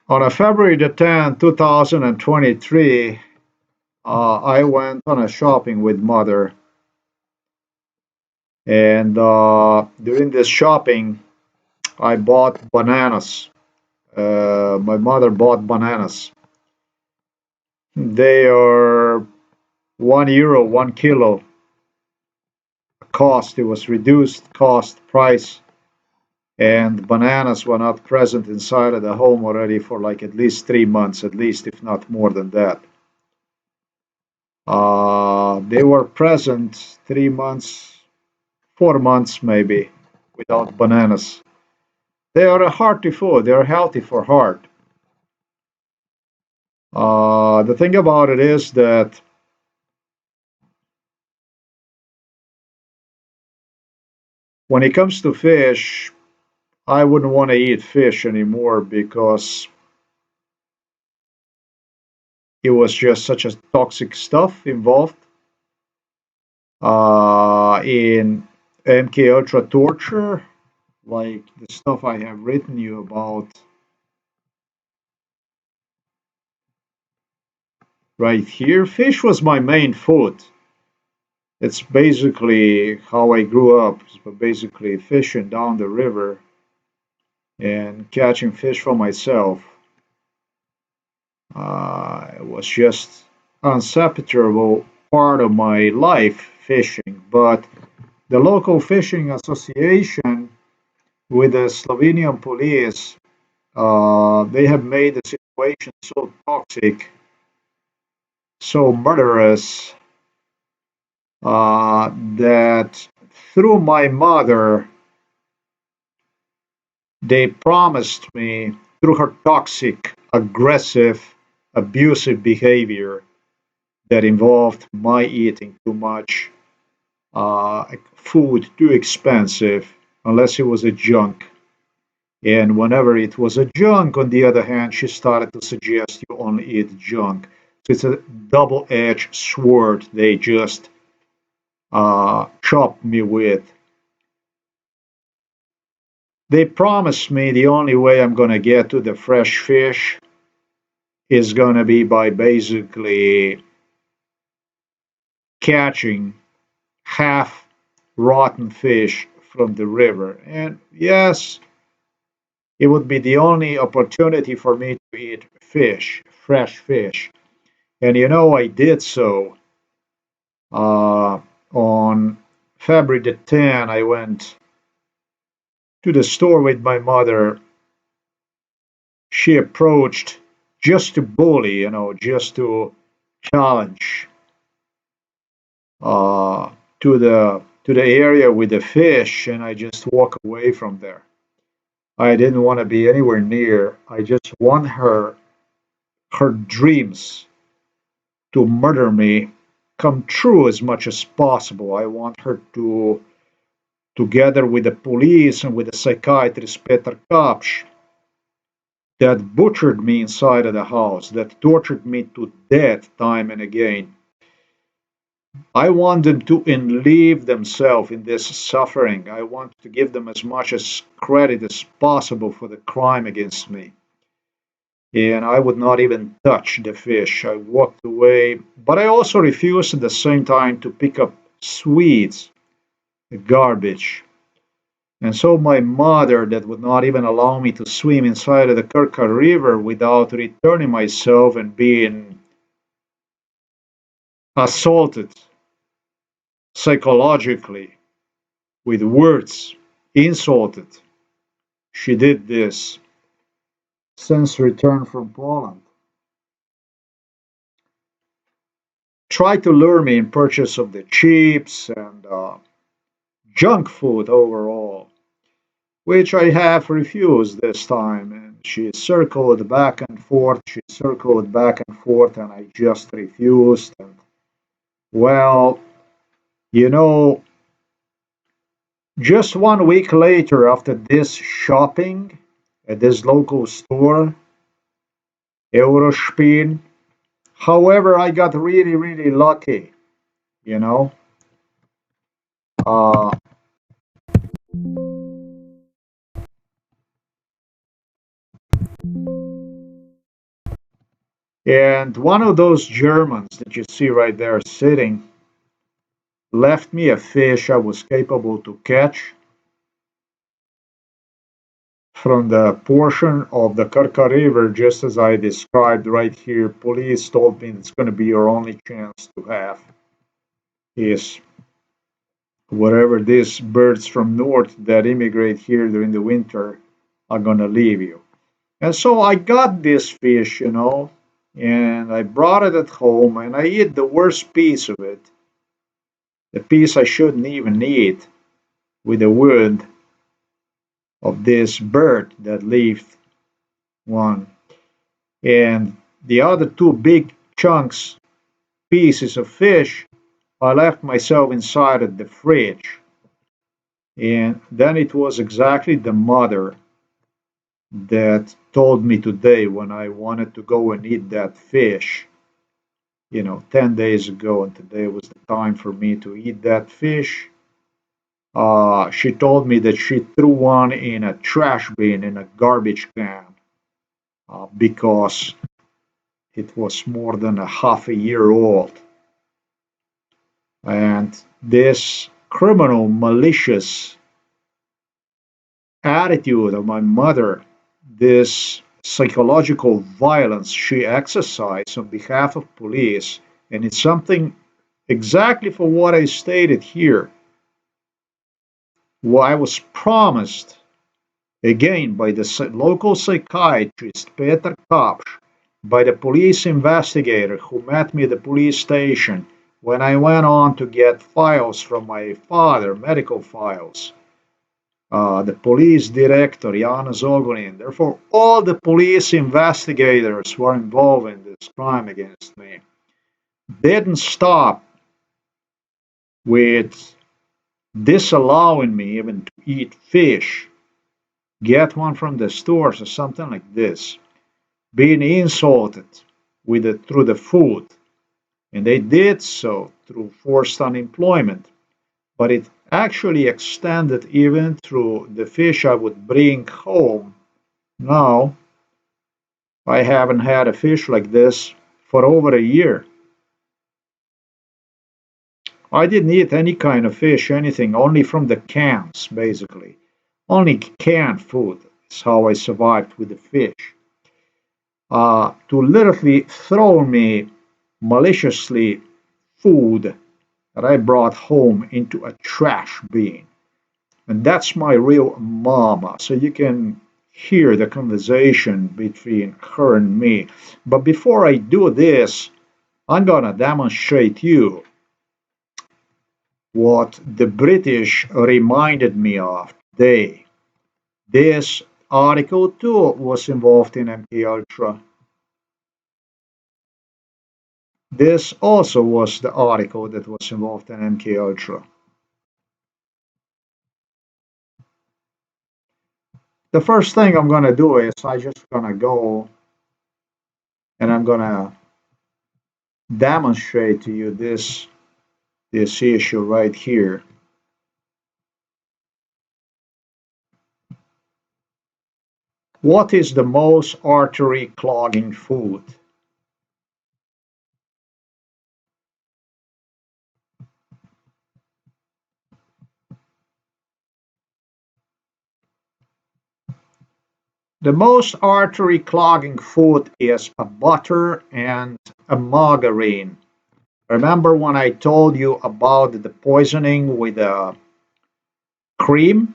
On a February the 10th, 2023, I went on a shopping with mother, and during this shopping, I bought bananas. My mother bought bananas. They are €1, 1 kilo cost. It was reduced cost price, and bananas were not present inside of the home already for like at least 3 months, at least, if not more than that. They were present 3 months, 4 months maybe, without bananas. They are a hearty food. They are healthy for heart. The thing about it is that when it comes to fish, I wouldn't want to eat fish anymore because it was just such a toxic stuff involved in MK Ultra torture, like the stuff I have written you about right here. Fish was my main food. It's basically how I grew up, basically fishing down the river and catching fish for myself. It was just inseparable part of my life, fishing. But the local fishing association with the Slovenian police, they have made the situation so toxic, so murderous, that through my mother, they promised me, through her toxic, aggressive, abusive behavior that involved my eating too much, food too expensive, unless it was a junk. And whenever it was a junk, on the other hand, she started to suggest you only eat junk. So it's a double edged sword they just chopped me with. They promised me the only way I'm going to get to the fresh fish is going to be by basically catching half rotten fish from the river. And yes, it would be the only opportunity for me to eat fish, fresh fish. And you know, I did so. On February the 10th, I went to the store with my mother. She approached just to bully, just to challenge uh, to the area with the fish, and I just walk away from there. I didn't want to be anywhere near. I just want her dreams to murder me come true as much as possible. I want her to, together with the police and with the psychiatrist Peter Kapsch, that butchered me inside of the house, that tortured me to death time and again. I want them to enleave themselves in this suffering. I want to give them as much as credit as possible for the crime against me. And I would not even touch the fish. I walked away, but I also refused at the same time to pick up sweets, garbage. And so my mother, that would not even allow me to swim inside of the Kirka River without returning myself and being assaulted psychologically with words, insulted. She did this since return from Poland. Tried to lure me in purchase of the chips and junk food overall, which I have refused this time. And she circled back and forth, and I just refused. And well, you know, just 1 week later, after this shopping at this local store, Eurospin, however, I got really, really lucky, you know. Uh, And one of those Germans that you see right there sitting left me a fish I was capable to catch from the portion of the Karka River, just as I described right here. Police told me it's going to be your only chance to have is wherever these birds from north that immigrate here during the winter are going to leave you. And so I got this fish, and I brought it at home and I ate the worst piece of it, the piece I shouldn't even eat, with the wound of this bird that left one. And the other two big chunks, pieces of fish, I left myself inside of the fridge. And then it was exactly the mother that told me today when I wanted to go and eat that fish, 10 days ago, and today was the time for me to eat that fish. She told me that she threw one in a trash bin in a garbage can because it was more than a half a year old. And this criminal, malicious attitude of my mother, this psychological violence she exercised on behalf of police, and it's something exactly for what I stated here. Well, I was promised again by the local psychiatrist Peter Kapsch, by the police investigator who met me at the police station when I went on to get files from my father, medical files. The police director, Jan Zogolin, therefore all the police investigators who are involved in this crime against me didn't stop with disallowing me even to eat fish, get one from the stores or something like this, being insulted with it through the food. And they did so through forced unemployment. But it actually extended even through the fish I would bring home. Now, I haven't had a fish like this for over a year. I didn't eat any kind of fish, anything, only from the cans, basically. Only canned food is how I survived with the fish. To literally throw me maliciously food that I brought home into a trash bin. And that's my real mama. So you can hear the conversation between her and me. But before I do this, I'm gonna demonstrate you what the British reminded me of today. This article too was involved in MK Ultra. This also was the article that was involved in MK Ultra. The first thing I'm gonna do is I just gonna go and I'm gonna demonstrate to you this issue right here. What is the most artery clogging food? The most artery clogging food is a butter and a margarine. Remember when I told you about the poisoning with a cream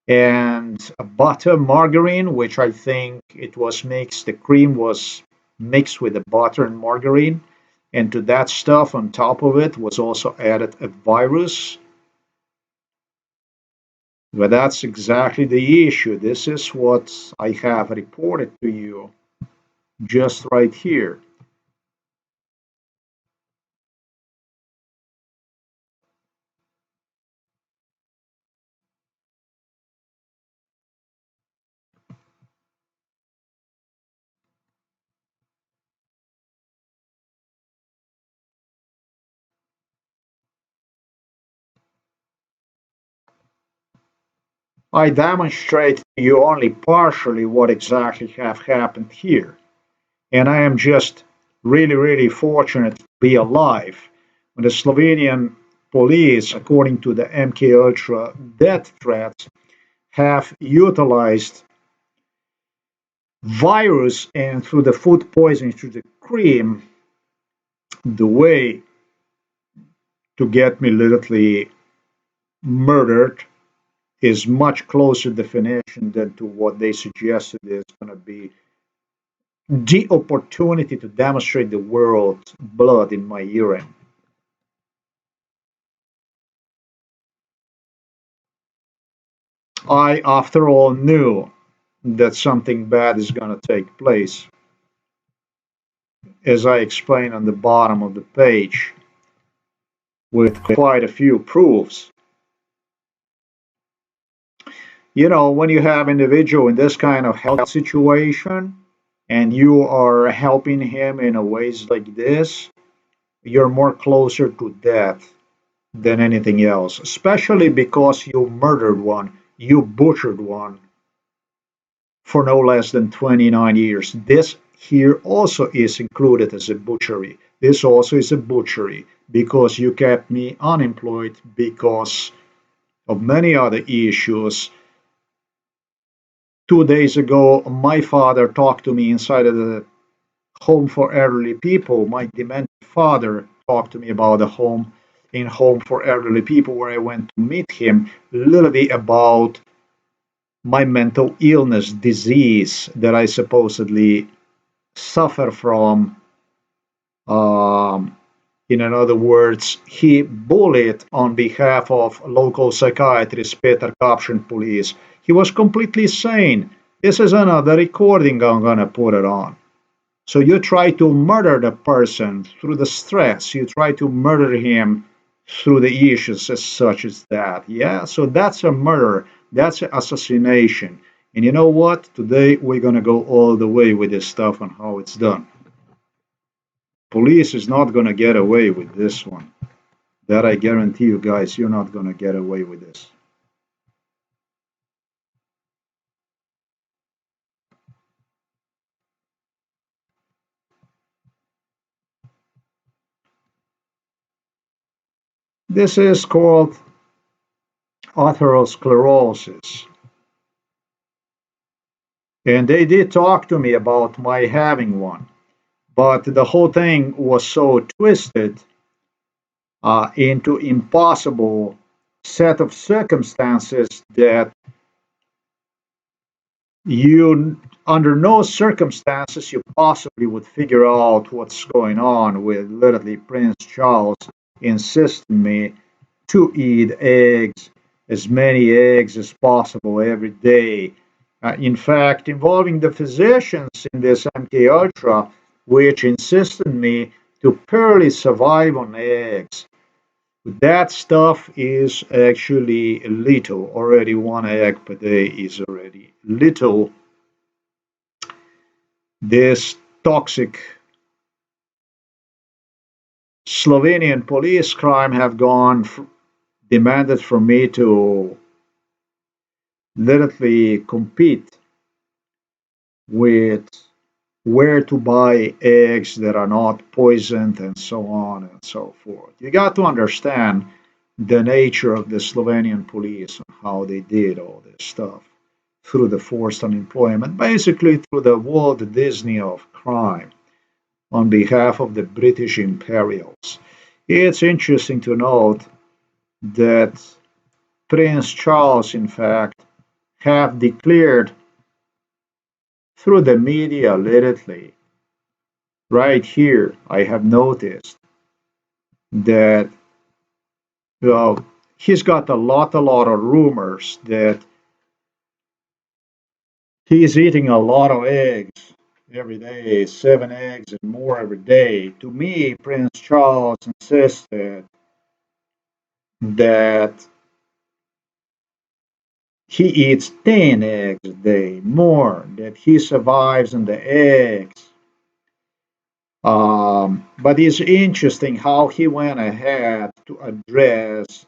and a butter margarine, which I think it was mixed, the cream was mixed with the butter and margarine, and to that stuff on top of it was also added a virus. But that's exactly the issue. This is what I have reported to you just right here. I demonstrate to you only partially what exactly have happened here. And I am just really, really fortunate to be alive. When the Slovenian police, according to the MK Ultra death threats, have utilized virus and through the food poisoning through the cream, the way to get me literally murdered is much closer definition than to what they suggested is going to be the opportunity to demonstrate the world's blood in my urine. I, after all, knew that something bad is going to take place, as I explained on the bottom of the page, with quite a few proofs. You know, when you have individual in this kind of health situation and you are helping him in a ways like this, you're more closer to death than anything else, especially because you murdered one, you butchered one for no less than 29 years. This here also is included as a butchery. This also is a butchery because you kept me unemployed because of many other issues. 2 days ago, my father talked to me inside of the home for elderly people. My demented father talked to me about a home for elderly people where I went to meet him, literally about my mental illness disease that I supposedly suffer from. Um, in other words, he bullied on behalf of local psychiatrist Peter Kapshin police. He was completely sane. This is another recording I'm gonna put it on. So you try to murder the person through the stress. You try to murder him through the issues as such as that. Yeah, so that's a murder. That's an assassination. And you know what? Today we're gonna go all the way with this stuff on how it's done. Police is not gonna get away with this one. That I guarantee you guys, you're not gonna get away with this. This is called atherosclerosis. And they did talk to me about my having one. But the whole thing was so twisted into impossible set of circumstances that you, under no circumstances, you possibly would figure out what's going on with literally Prince Charles insisting me to eat eggs, as many eggs as possible every day. In fact, involving the physicians in this MK Ultra, which insisted me to purely survive on eggs. That stuff is actually little. Already one egg per day is already little. This toxic Slovenian police crime have demanded from me to literally compete with where to buy eggs that are not poisoned and so on and so forth. You got to understand the nature of the Slovenian police and how they did all this stuff through the forced unemployment, basically through the Walt Disney of crime on behalf of the British Imperials. It's interesting to note that Prince Charles, in fact, have declared through the media lately, right here, I have noticed that well, he's got a lot of rumors that he's eating a lot of eggs every day, 7 eggs and more every day. To me, Prince Charles insisted that he eats 10 eggs a day, more, that he survives on the eggs. But it's interesting how he went ahead to address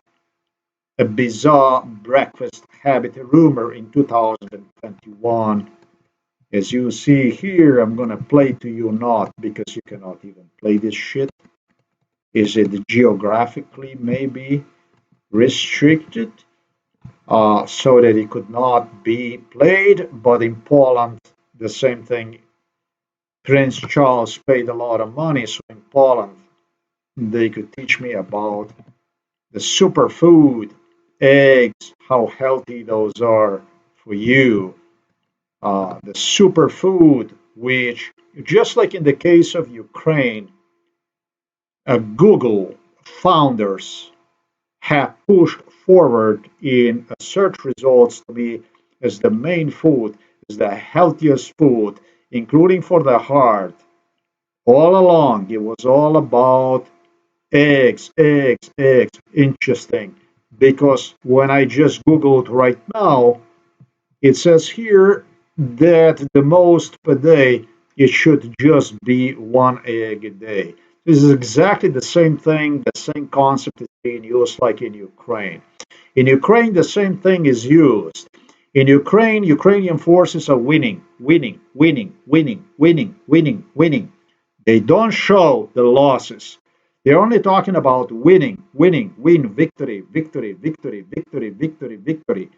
a bizarre breakfast habit rumor in 2021 As you see here, I'm gonna play to you not because you cannot even play this shit. Is it geographically maybe restricted so that it could not be played? But in Poland, the same thing. Prince Charles paid a lot of money, so in Poland they could teach me about the superfood, eggs, how healthy those are for you. The superfood, which, just like in the case of Ukraine, Google founders have pushed forward in search results to be as the main food, as the healthiest food, including for the heart. All along, it was all about eggs, eggs, eggs. Interesting. Because when I just Googled right now, it says here that the most per day, it should just be one egg a day. This is exactly the same thing, the same concept is being used like in Ukraine. In Ukraine, the same thing is used. In Ukraine, Ukrainian forces are winning, winning, winning, winning, winning, winning, winning. They don't show the losses. They're only talking about winning, winning, win, victory, victory, victory, victory, victory, victory.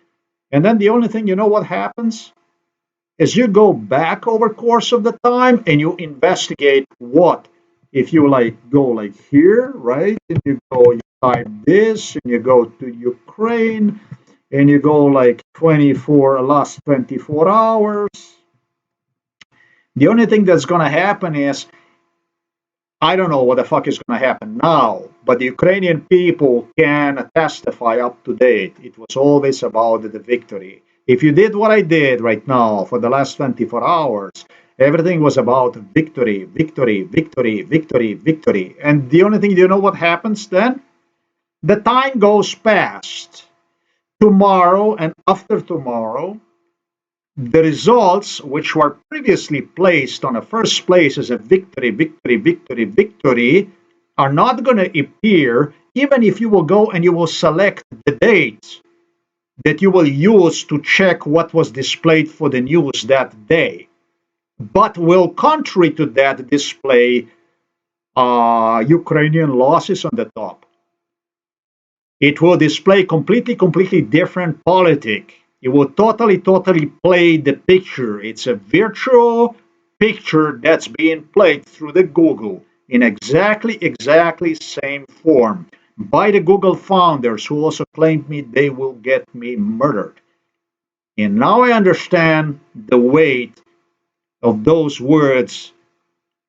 And then the only thing, you know what happens? Is you go back over course of the time and you investigate what. If you like go like here, right? And you go, you type this and you go to Ukraine and you go like 24, last 24 hours. The only thing that's going to happen is I don't know what the fuck is going to happen now, but the Ukrainian people can testify up to date. It was always about the victory. If you did what I did right now for the last 24 hours, everything was about victory, victory, victory, victory, victory. And the only thing, do you know what happens then? The time goes past. Tomorrow and after tomorrow, the results, which were previously placed on a first place as a victory, victory, victory, victory, are not going to appear, even if you will go and you will select the dates that you will use to check what was displayed for the news that day. But will, contrary to that, display Ukrainian losses on the top. It will display completely different politic. It will totally play the picture. It's a virtual picture that's being played through the Google in exactly same form by the Google founders who also claimed me they will get me murdered. And now I understand the weight of those words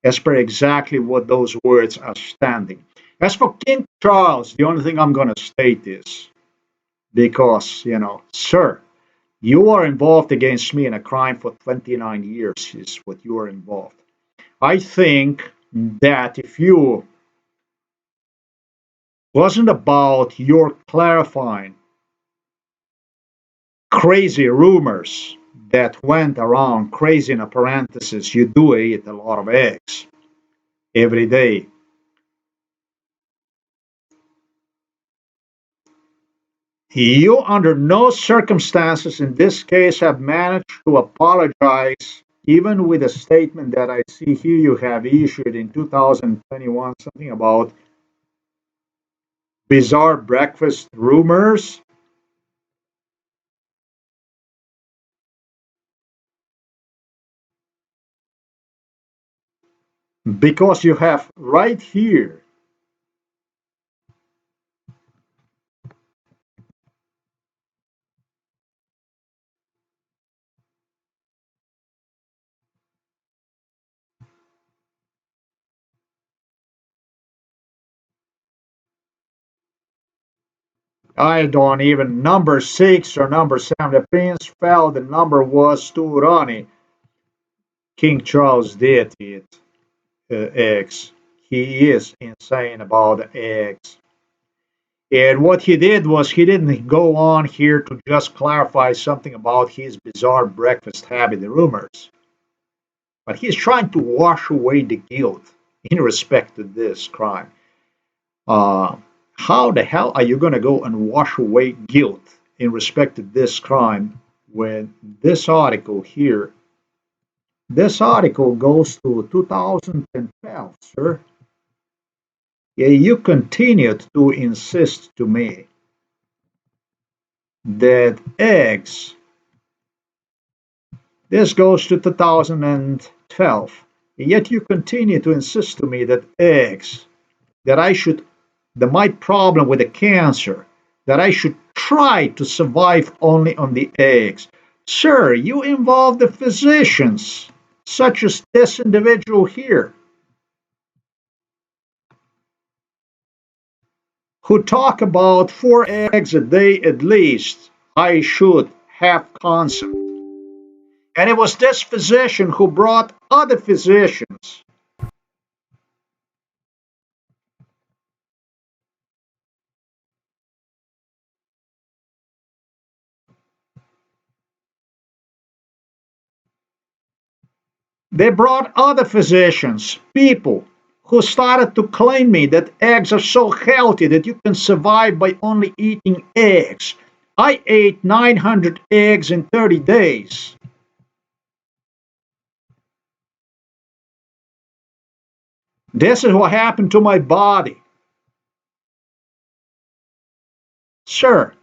as per exactly what those words are standing. As for King Charles, the only thing I'm going to state is because, sir, you are involved against me in a crime for 29 years, is what you are involved. I think that if you wasn't about your clarifying crazy rumors that went around, crazy in a parenthesis, you do eat a lot of eggs every day. You, under no circumstances in this case, have managed to apologize, even with a statement that I see here you have issued in 2021, something about bizarre breakfast rumors. Because you have right here, I don't even, number 6 or number 7, the prince fell, the number was too runny. King Charles did eat eggs. He is insane about eggs. And what he did was he didn't go on here to just clarify something about his bizarre breakfast habit and rumors, but he's trying to wash away the guilt in respect to this crime. Uh, how the hell are you going to go and wash away guilt in respect to this crime when this article here This article goes to 2012, sir. Yeah, you continued to insist to me that eggs, this goes to 2012, yet you continue to insist to me that eggs, that I should, my problem with the cancer, that I should try to survive only on the eggs. Sir, you involve the physicians, such as this individual here, who talk about 4 eggs a day at least. I should have concept. And it was this physician who brought other physicians. They brought other physicians, people who started to claim me that eggs are so healthy that you can survive by only eating eggs. I ate 900 eggs in 30 days. This is what happened to my body. Sir,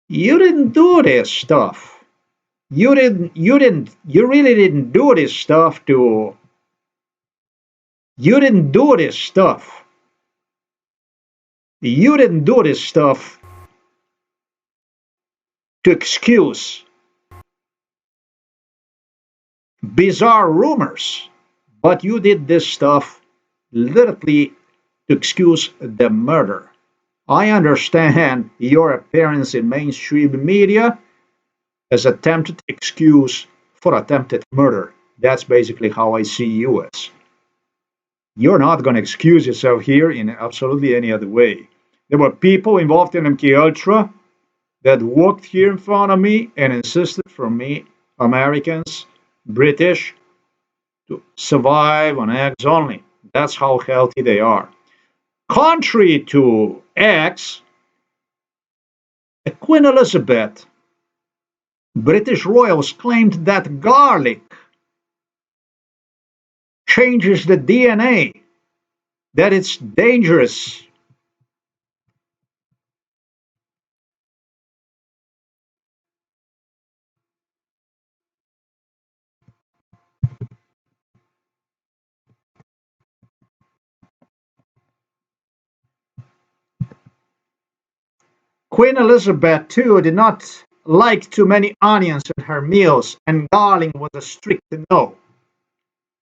you didn't do this stuff. You really didn't do this stuff to, you didn't do this stuff. You didn't do this stuff to excuse bizarre rumors, but you did this stuff literally to excuse the murder. I understand your appearance in mainstream media as attempted excuse for attempted murder. That's basically how I see you as. You're not going to excuse yourself here in absolutely any other way. There were people involved in MK Ultra that walked here in front of me and insisted for me, Americans, British, to survive on eggs only. That's how healthy they are. Contrary to eggs, Queen Elizabeth, British royals claimed that garlic changes the DNA, that it's dangerous. Queen Elizabeth, too, did not like too many onions in her meals, and garlic was a strict no.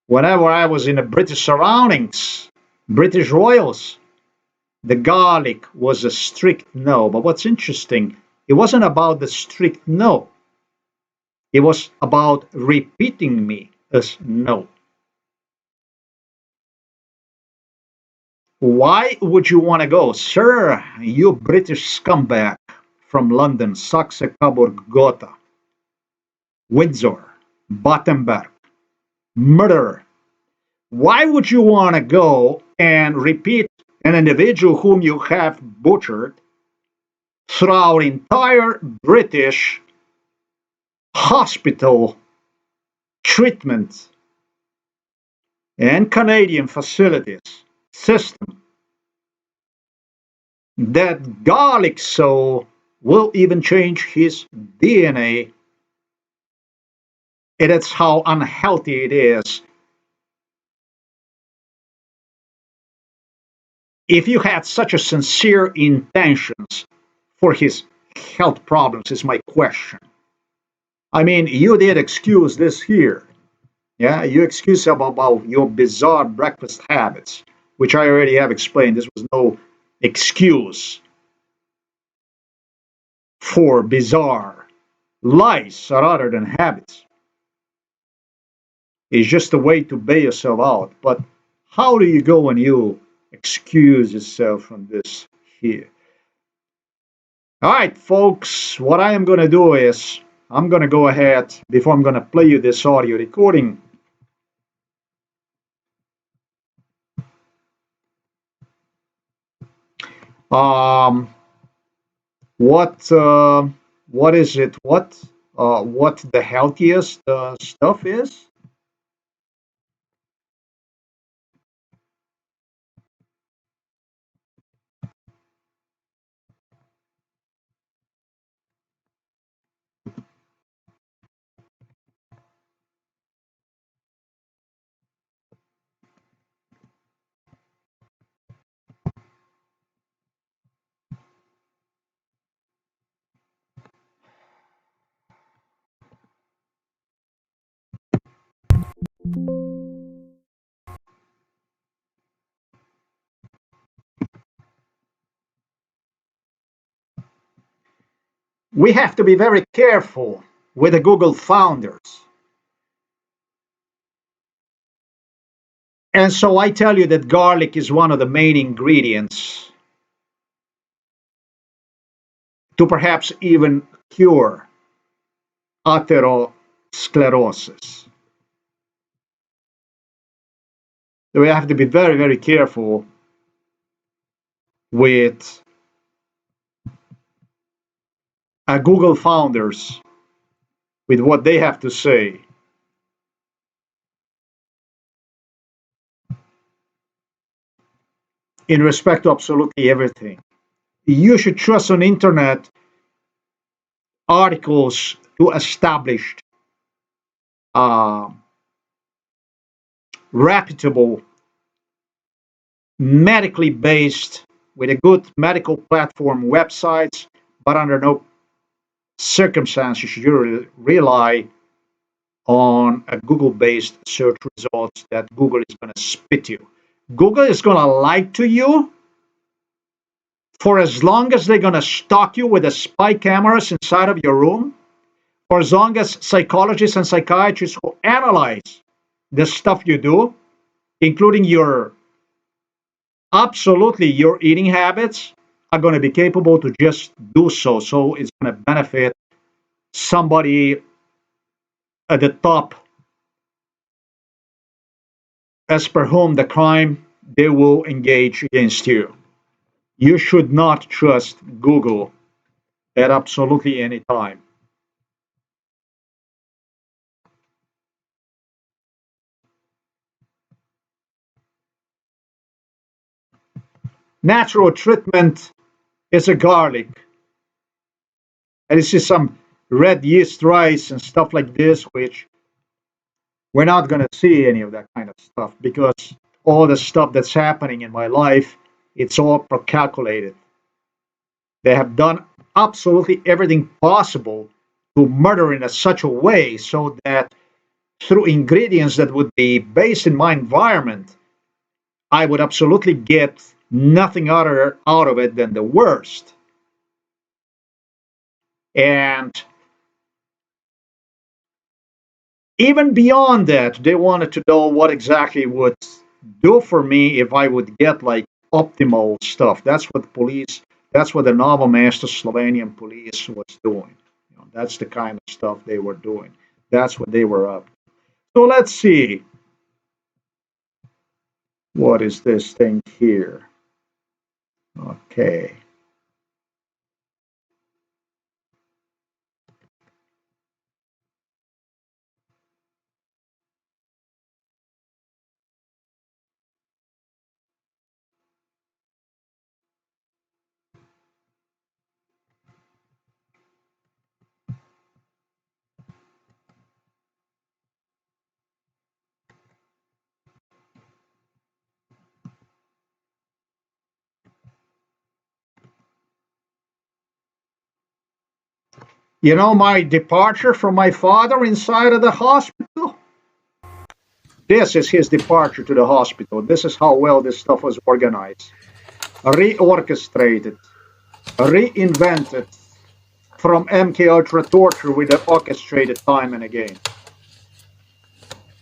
Whenever I was in the British surroundings, British royals, the garlic was a strict no. But what's interesting, it wasn't about the strict no. It was about repeating me as no. Why would you want to go? Sir, you British scumbag from London, Saxe Coburg Gotha, Windsor, Battenberg, murderer. Why would you want to go and repeat an individual whom you have butchered throughout entire British hospital treatment and Canadian facilities system? That garlic soul will even change his DNA. And that's how unhealthy it is. If you had such a sincere intentions for his health problems, is my question. I mean, you did excuse this here. Yeah, you excuse about your bizarre breakfast habits, which I already have explained. This was no excuse for bizarre lies rather than habits. It's just a way to bail yourself out. But how do you go and you excuse yourself from this here? All right, folks, what I am going to do is I'm going to go ahead, before I'm going to play you this audio recording, um, what is it? What the healthiest stuff is? We have to be very careful with the Google founders. And so I tell you that garlic is one of the main ingredients to perhaps even cure atherosclerosis. So we have to be very, very careful with Google founders, with what they have to say. In respect to absolutely everything. You should trust on internet articles to established, uh, reputable, medically based, with a good medical platform websites, but under no circumstances should you rely on a Google-based search results that Google is going to spit you. Google is going to lie to you for as long as they're going to stalk you with the spy cameras inside of your room, for as long as psychologists and psychiatrists will analyze the stuff you do, including your eating habits, are going to be capable to just do so. So it's going to benefit somebody at the top as per whom the crime they will engage against you. You should not trust Google at absolutely any time. Natural treatment is a garlic. And this is some red yeast rice and stuff like this, which we're not going to see any of that kind of stuff because all the stuff that's happening in my life, it's all calculated. They have done absolutely everything possible to murder in such a way so that through ingredients that would be based in my environment, I would absolutely get nothing other out of it than the worst. And even beyond that, they wanted to know what exactly would do for me if I would get like optimal stuff. That's what the novel master Slovenian police was doing. You know, that's the kind of stuff they were doing. That's what they were up to. So let's see. What is this thing here? Okay. You know my departure from my father inside of the hospital? This is his departure to the hospital. This is how well this stuff was organized, reorchestrated, reinvented from MK Ultra torture with the orchestrated time and again.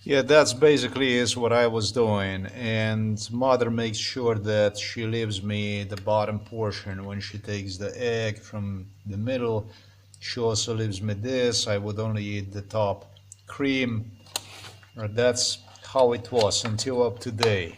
Yeah, that's basically is what I was doing. And mother makes sure that she leaves me the bottom portion when she takes the egg from the middle. She also leaves me this. I would only eat the top cream. That's how it was until up to today.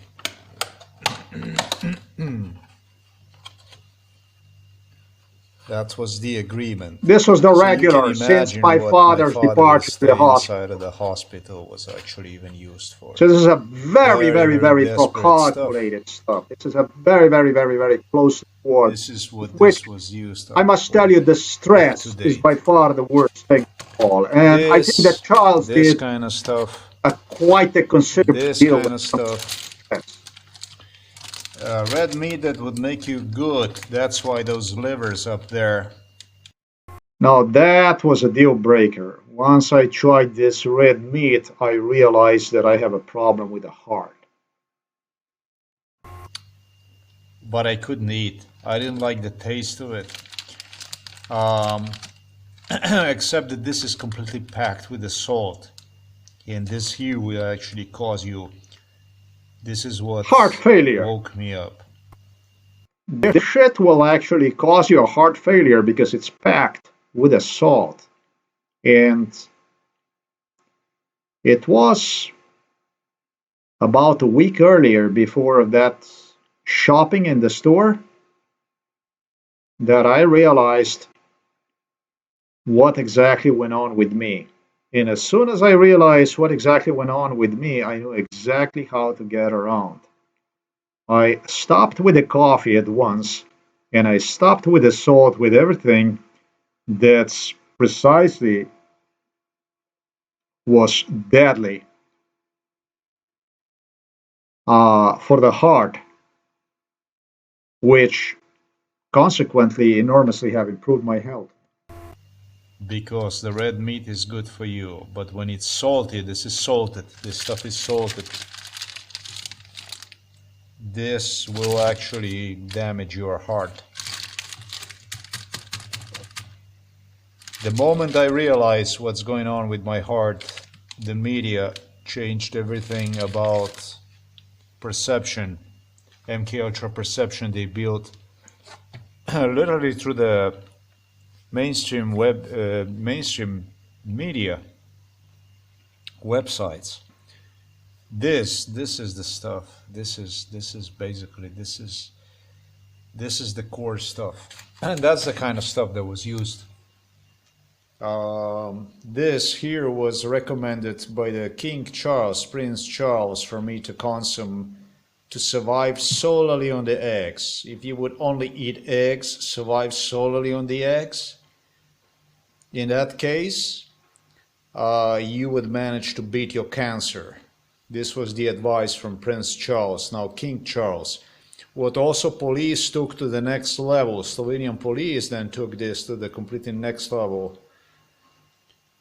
That was the agreement. This was the So you can regular since imagine my what my father's father's departure to the stay hospital. inside of the hospital was actually even used for. So this is a very, Very, very, very very desperate stuff. calculated stuff. This is a very, very, very, very close war, This is what which this was used I must for tell you, the up to stress is date. by far the worst thing of all. And I think that Charles This did kind of stuff, quite a considerable this deal kind with of stuff. stress. Red meat that would make you good. That's why those livers up there. Now that was a deal breaker. once I tried this red meat, I realized that I have a problem with the heart. But I couldn't eat. I didn't like the taste of it. Um, except that this is completely packed with the salt. And this here will actually cause you. This is Heart what failure. woke me up. This shit will actually cause you a heart failure because it's packed with a salt. And it was about a week earlier before that shopping in the store that I realized what exactly went on with me. And as soon as I realized what exactly went on with me, I knew exactly how to get around. I stopped with the coffee at once, and I stopped with the salt, with everything that's precisely was deadly for the heart, which consequently enormously have improved my health. Because the red meat is good for you. But when it's salty, this is salted. This stuff is salted. This will actually damage your heart. The moment I realized what's going on with my heart, the media changed everything about perception. MK Ultra perception they built literally through the mainstream media websites. This is the stuff. This is basically this is the core stuff, and that's the kind of stuff that was used. This here was recommended by the King Charles, Prince Charles, for me to consume to survive solely on the eggs. If you would only eat eggs, survive solely on the eggs, in that case, you would manage to beat your cancer. This was the advice from Prince Charles, now King Charles. What also police took to the next level, Slovenian police then took this to the completely next level.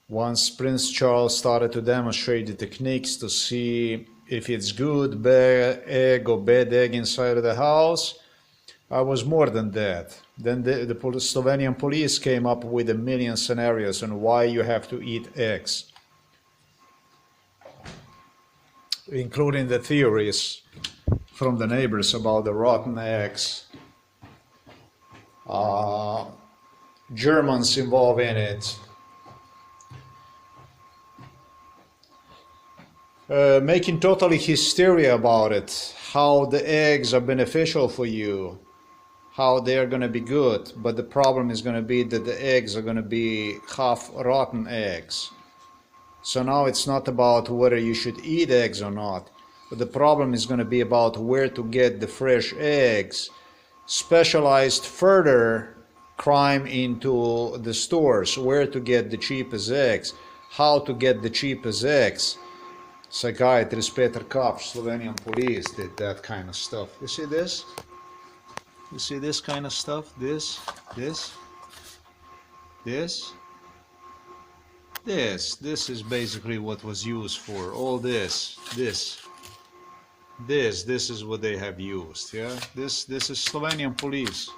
Once Prince Charles started to demonstrate the techniques to see if it's good bad egg or bad egg inside of the house, I was more than that. Then the Slovenian police came up with a million scenarios on why you have to eat eggs, including the theories from the neighbors about the rotten eggs, uh, Germans involved in it, making totally hysteria about it, how the eggs are beneficial for you, how they're going to be good, but the problem is going to be that the eggs are going to be half rotten eggs. So now it's not about whether you should eat eggs or not, but the problem is going to be about where to get the fresh eggs. Specialized further crime into the stores, where to get the cheapest eggs, how to get the cheapest eggs. Psychiatrist Peter Kapš, Slovenian police, did that kind of stuff. You see this? You see this kind of stuff? This, this, this, this is basically what was used for. All this is what they have used. Yeah, this is Slovenian police.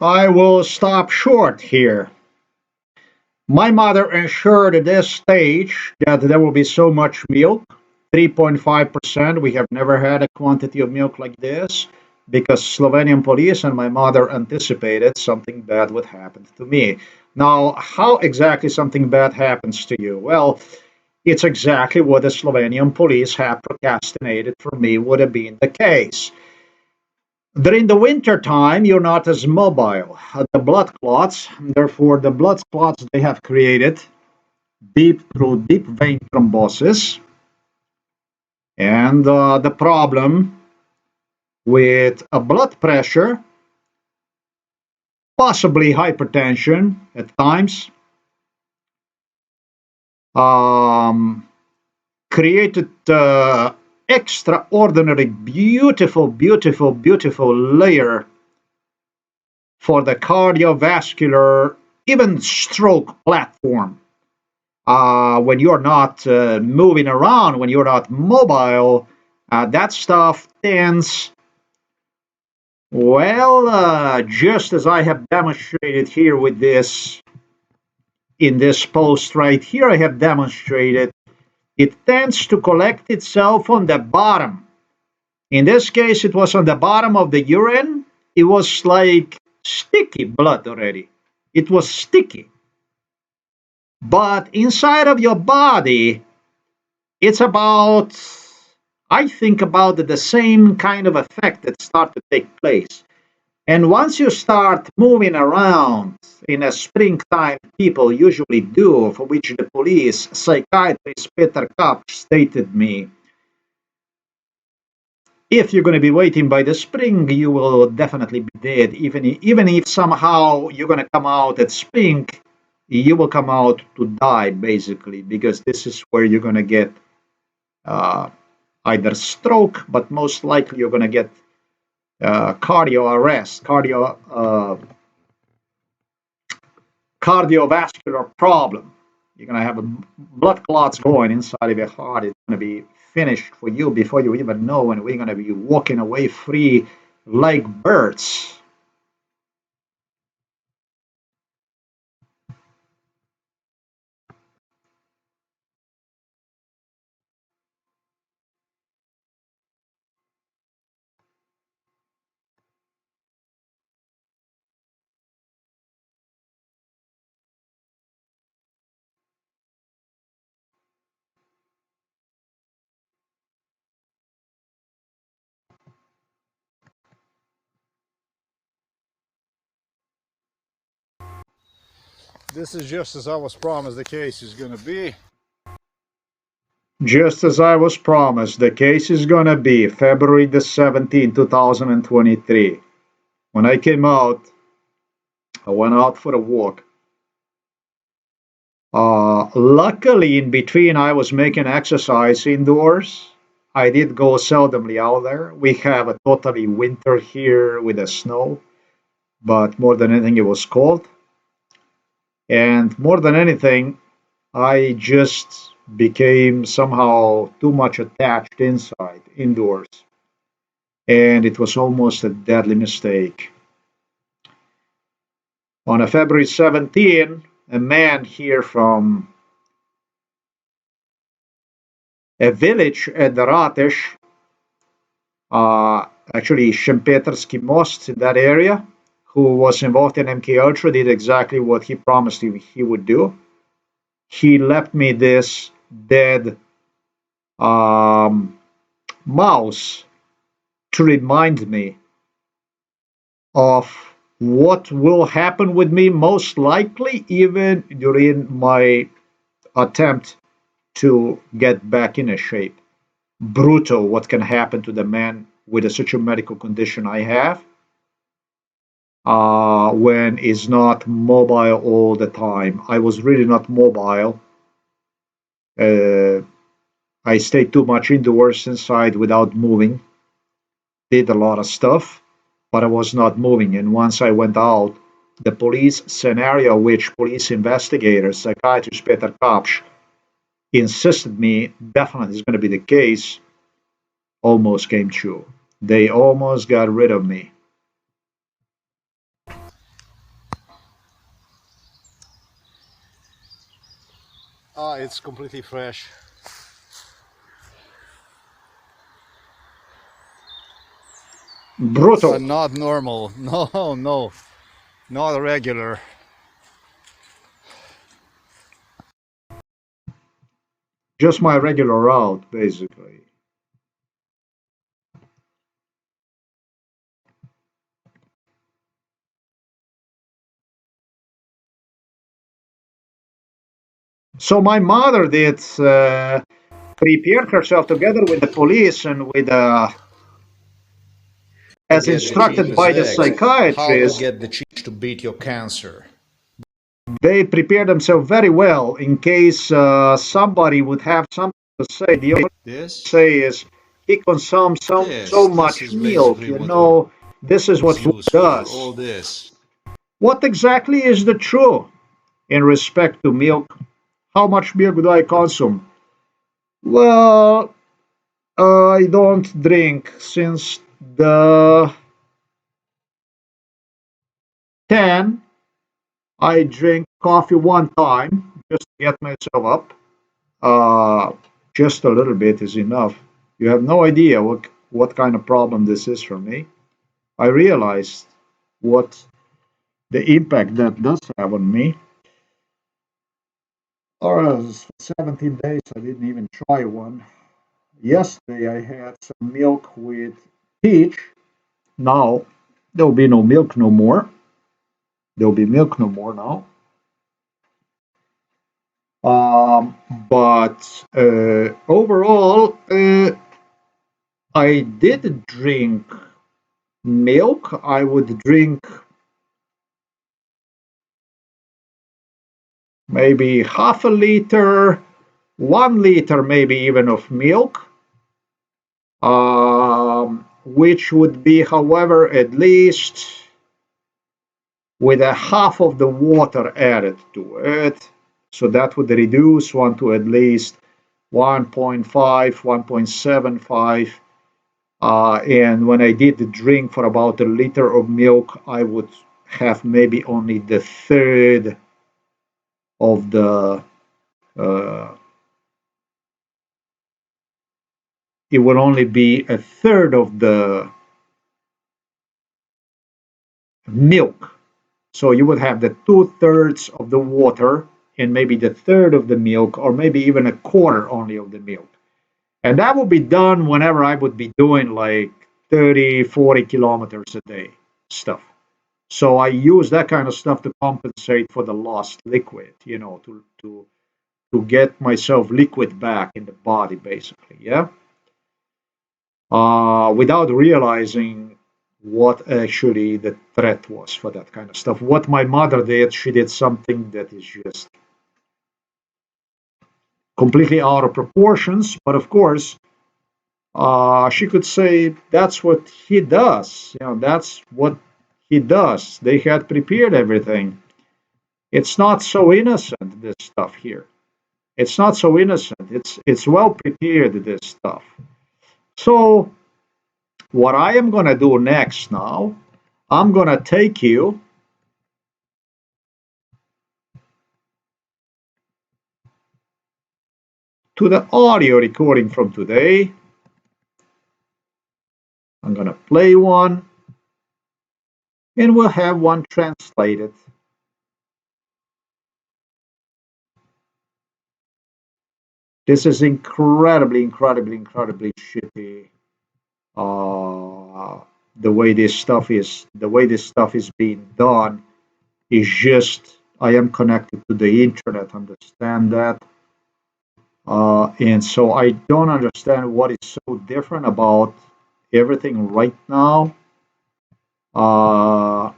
I will stop short here. My mother ensured at this stage that there will be so much milk, 3.5%. We have never had a quantity of milk like this because Slovenian police and my mother anticipated something bad would happen to me. Now, how exactly something bad happens to you? Well, it's exactly what the Slovenian police have procrastinated for me would have been the case. During the winter time, you're not as mobile. The blood clots, therefore, the blood clots they have created through deep vein thrombosis, and the problem with a blood pressure, possibly hypertension at times, um, created extraordinary, beautiful layer for the cardiovascular, even stroke platform. When you're not moving around, when you're not mobile, that stuff tends, well, just as I have demonstrated here with this, in this post right here, I have demonstrated, it tends to collect itself on the bottom. In this case, it was on the bottom of the urine. It was like sticky blood already. It was sticky. But inside of your body, it's about, I think about the same kind of effect that start to take place. And once you start moving around in a springtime, people usually do, for which the police psychiatrist Peter Kopp stated me, if you're going to be waiting by the spring, you will definitely be dead. Even if somehow you're going to come out at spring, you will come out to die, basically, because this is where you're going to get uh, either stroke, but most likely you're going to get cardio arrest, cardiovascular problem. You're going to have blood clots going inside of your heart. It's going to be finished for you before you even know, and we're going to be walking away free like birds. This is just as I was promised the case is going to be. Just as I was promised, the case is going to be February the 17th, 2023. When I came out, I went out for a walk. Luckily, in between, I was making exercise indoors. I did go seldomly out there. We have a totally winter here with the snow, but more than anything, it was cold. And more than anything, I just became somehow too much attached inside, indoors. And it was almost a deadly mistake. On a February 17, a man here from a village at the Ratish, actually Szentpéterski Most in that area, who was involved in MK Ultra, did exactly what he promised he would do. He left me this dead mouse to remind me of what will happen with me, most likely even during my attempt to get back in a shape. Brutal what can happen to the man with such a medical condition I have when is not mobile all the time. I was really not mobile. I stayed too much indoors inside without moving. Did a lot of stuff, but I was not moving. And once I went out, the police scenario, which police investigators, psychiatrist Peter Kopsch, insisted me definitely is going to be the case, almost came true. They almost got rid of me. It's completely fresh. Brutal. Not normal. No, no. Not regular. Just my regular route, basically. So my mother did prepare herself together with the police and with, as Get the instructed cheapest by the eggs. How to psychiatrist, get the cheap to beat your cancer. they prepared themselves very well in case somebody would have something to say. The only thing to This, say is he consumes so this much is milk, basically you what know, this is what it's food used for. does. All this. What exactly is the truth in respect to milk? How much milk do I consume? Well, I don't drink since the 10. I drink coffee one time just to get myself up. Uh, just a little bit is enough. You have no idea what kind of problem this is for me. I realized what the impact that does have on me. Or 17 days, I didn't even try one. Yesterday, I had some milk with peach. Now, there'll be no milk no more. There'll be milk no more now. Um, but overall, I did drink milk. I would drink maybe half a liter, 1 liter, maybe even of milk, which would be, however, at least with a half of the water added to it. So that would reduce one to at least 1.5, 1.75. And when I did drink for about a liter of milk, I would have maybe only the third of the, uh, it would only be a third of the milk. So you would have the 2/3 of the water and maybe the third of the milk, or maybe even a quarter only of the milk. And that would be done whenever I would be doing like 30, 40 kilometers a day stuff. So I use that kind of stuff to compensate for the lost liquid, to get myself liquid back in the body, basically. Yeah. Without realizing what actually the threat was for that kind of stuff. What my mother did, she did something that is just completely out of proportions. But of course, she could say that's what he does. That's what he does. They had prepared everything. It's not so innocent, this stuff here. It's not so innocent. It's well prepared, this stuff. So what I am gonna do next now, I'm gonna take you to the audio recording from today. I'm gonna play one, and we'll have one translated. This is incredibly, incredibly, incredibly shitty. Uh, the way this stuff is being done is just. I am connected to the internet. Understand that, and so I don't understand what is so different about everything right now. Uh,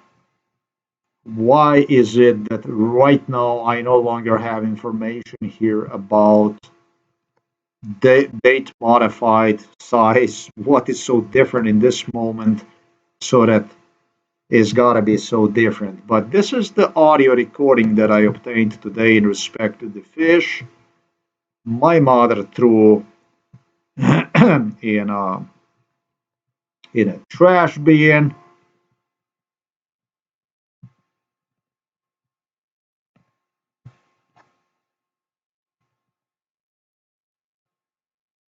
why is it that right now I no longer have information here about date modified size? What is so different in this moment so that it's got to be so different? But this is the audio recording that I obtained today in respect to the fish. My mother threw in a trash bin.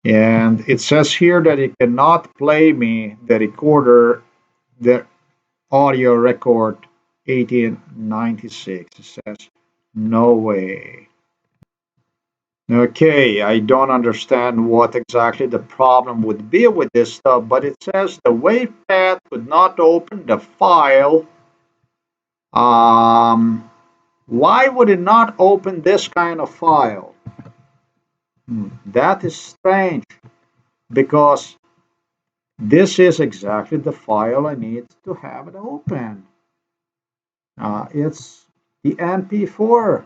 And it says here that it cannot play me the recorder, the audio record 1896. It says, no way. Okay, I don't understand what exactly the problem would be with this stuff, but it says the WavePad could not open the file. Why would it not open this kind of file? That is strange, because this is exactly the file I need to have it open. It's the MP4.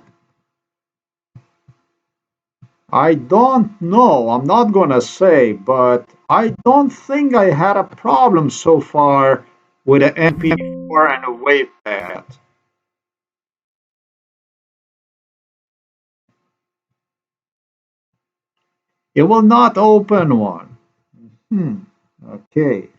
I don't know. I'm not going to say, but I don't think I had a problem so far with an MP4 and a WavePad. It will not open one. Hmm. Okay.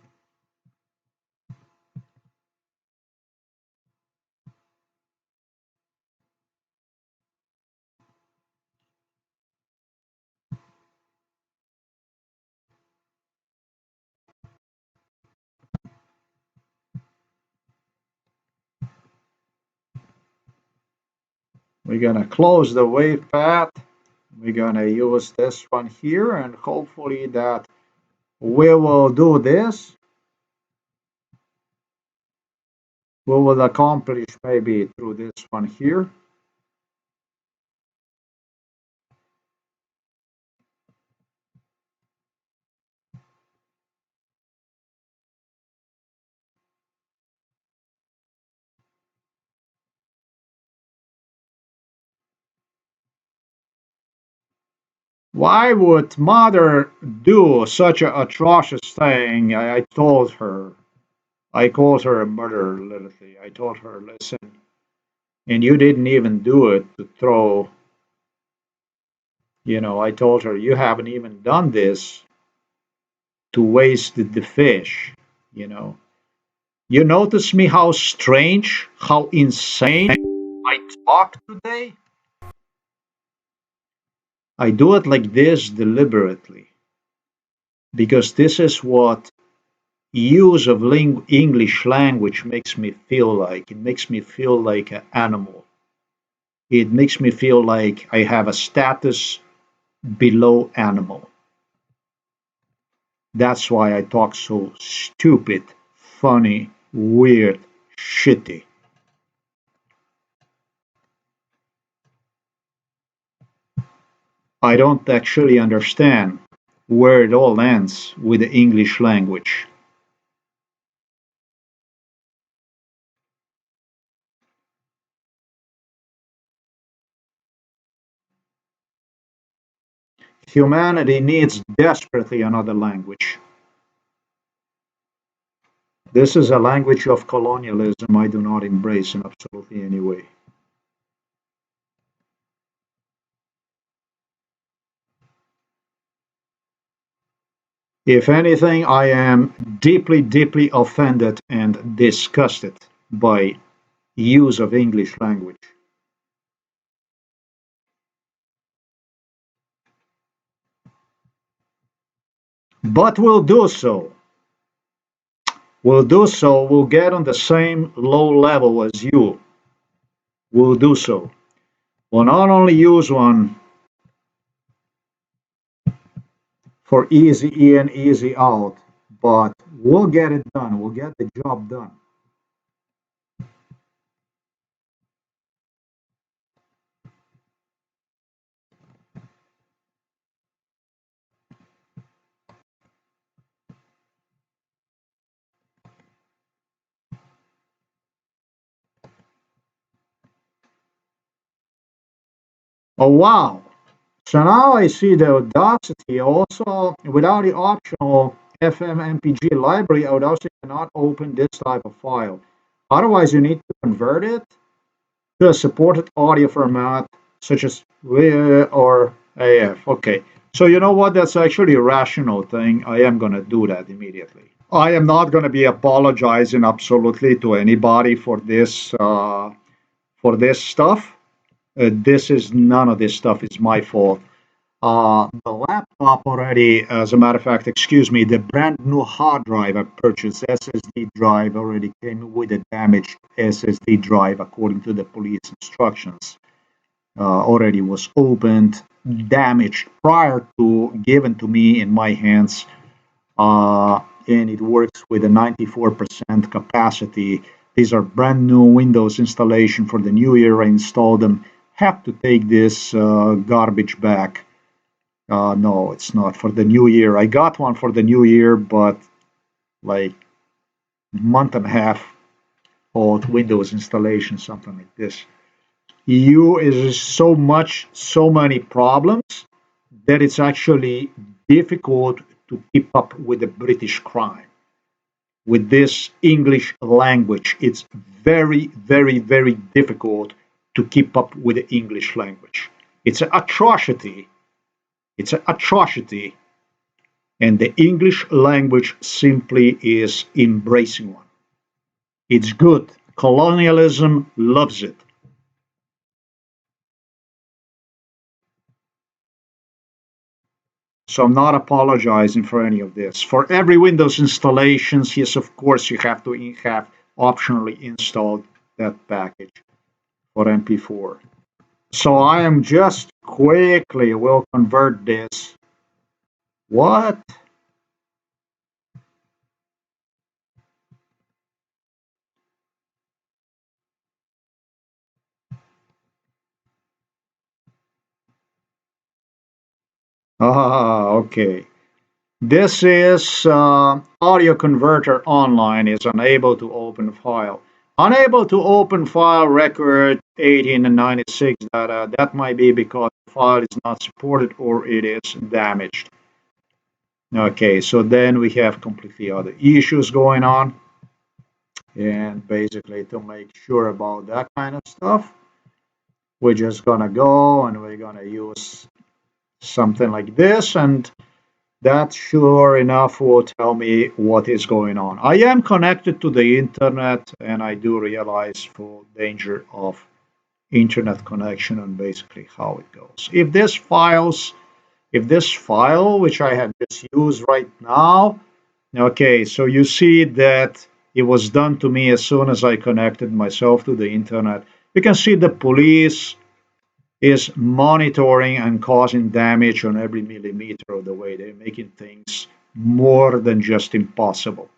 We're gonna close the wave path. We're gonna use this one here, and hopefully that we will do this. We will accomplish maybe through this one here. Why would mother do such an atrocious thing? I told her. I called her a murderer, literally. I told her, listen, and you didn't even do it to throw, I told her, you haven't even done this to waste the fish, you know. You notice me how strange, how insane I talk today? I do it like this deliberately because this is what use of English language makes me feel like. It makes me feel like an animal. It makes me feel like I have a status below animal. That's why I talk so stupid, funny, weird, shitty. I don't actually understand where it all ends with the English language. Humanity needs desperately another language. This is a language of colonialism I do not embrace in absolutely any way. If anything, I am deeply, deeply offended and disgusted by use of English language. But we'll do so. We'll do so. We'll get on the same low level as you. We'll do so. We'll not only use one for easy in, easy out, but we'll get it done. We'll get the job done. Oh, wow. So now I see the Audacity also without the optional FMMPG library. Audacity cannot open this type of file. Otherwise, you need to convert it to a supported audio format such as WIA or AF. Okay. So you know what? That's actually a rational thing. I am going to do that immediately. I am not going to be apologizing absolutely to anybody for this stuff. This is none of this stuff is my fault. The laptop already, as a matter of fact, excuse me, the brand new hard drive I purchased, SSD drive, already came with a damaged SSD drive according to the police instructions. Already was opened, damaged prior to given to me in my hands, and it works with a 94% capacity. These are brand new Windows installation for the new year. I installed them. Have to take this garbage back. No, it's not for the new year. I got one for the new year, but like month and a half old Windows installation, something like this. EU is so much, so many problems that it's actually difficult to keep up with the British crime. With this English language, it's very, very, very difficult to keep up with the English language. It's an atrocity. It's an atrocity, and the English language simply is embracing one. It's good. Colonialism loves it. So I'm not apologizing for any of this. For every Windows installations, yes, of course, you have to have optionally installed that package for MP4. So I am just quickly will convert this. What? Ah, okay. This is audio converter online is unable to open file. Unable to open file record 18 and 96 data. That might be because the file is not supported or it is damaged. Okay, so then we have completely other issues going on. And basically to make sure about that kind of stuff, we're just gonna go and we're gonna use something like this, and that sure enough will tell me what is going on. I am connected to the internet and I do realize full danger of internet connection and basically how it goes. If this file, which I have just used right now, okay, so you see that it was done to me as soon as I connected myself to the internet. You can see the police is monitoring and causing damage on every millimeter of the way. They're making things more than just impossible.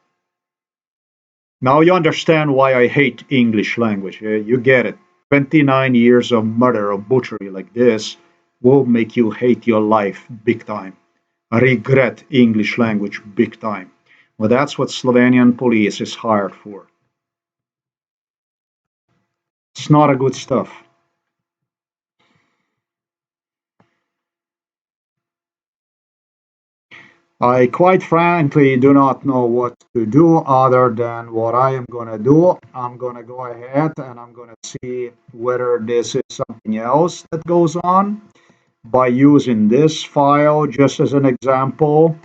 Now you understand why I hate English language. You get it. 29 years of murder, of butchery like this will make you hate your life big time. Regret English language big time. Well, that's what Slovenian police is hired for. It's not a good stuff. I quite frankly do not know what to do other than what I am going to do. I'm going to go ahead and I'm going to see whether this is something else that goes on by using this file just as an example.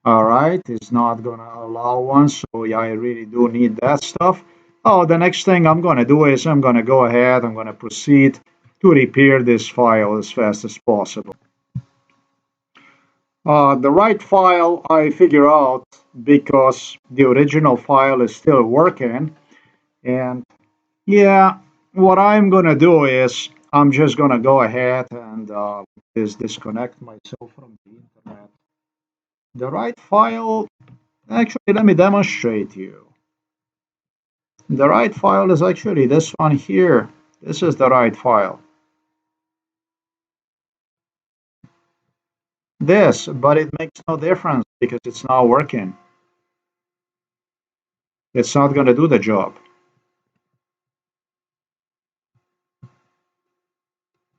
All right, it's not going to allow one, so yeah, I really do need that stuff. Oh, the next thing I'm going to do is I'm going to go ahead, I'm going to proceed to repair this file as fast as possible. The right file I figure out because the original file is still working. And yeah, what I'm going to do is I'm just going to go ahead and disconnect myself from the internet. The right file, actually, let me demonstrate you. The right file is actually this one here. This is the right file. This, but it makes no difference because it's not working. It's not going to do the job.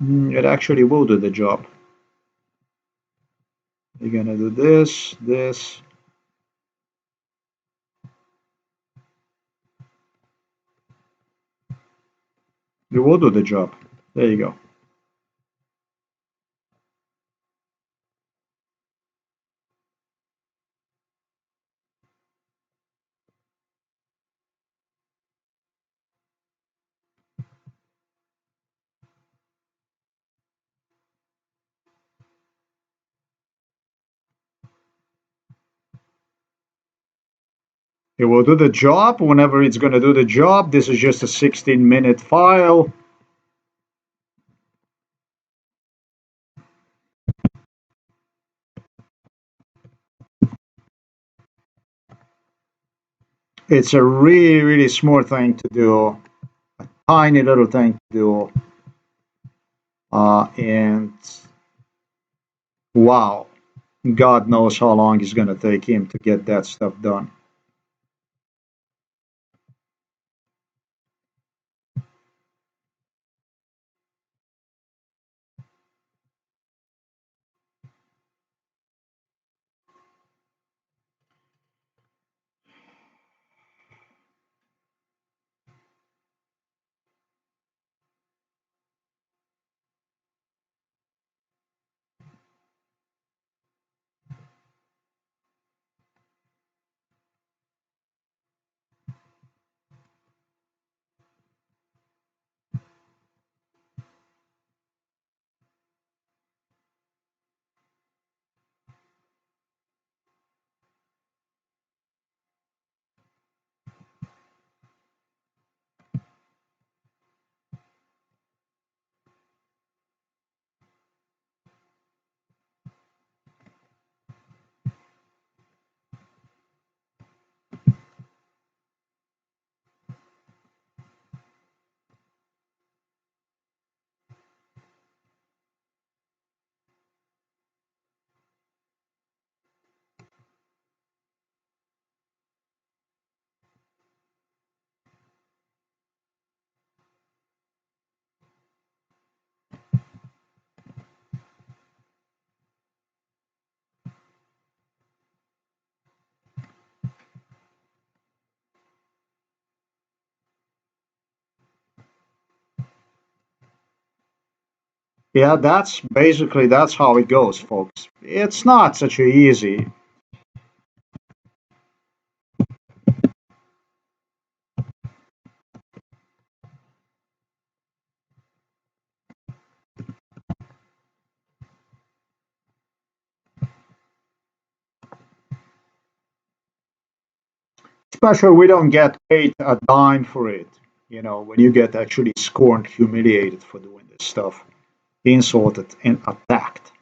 It actually will do the job. You're gonna do this, this. It will do the job. There you go. It will do the job whenever it's gonna do the job. This is just a 16-minute file. It's a really, really smart thing to do. A tiny little thing to do. And wow, God knows how long it's gonna take him to get that stuff done. Yeah, that's how it goes, folks. It's not such a easy. Especially we don't get paid a dime for it. You know, when you get actually scorned, humiliated for doing this stuff, insulted and attacked.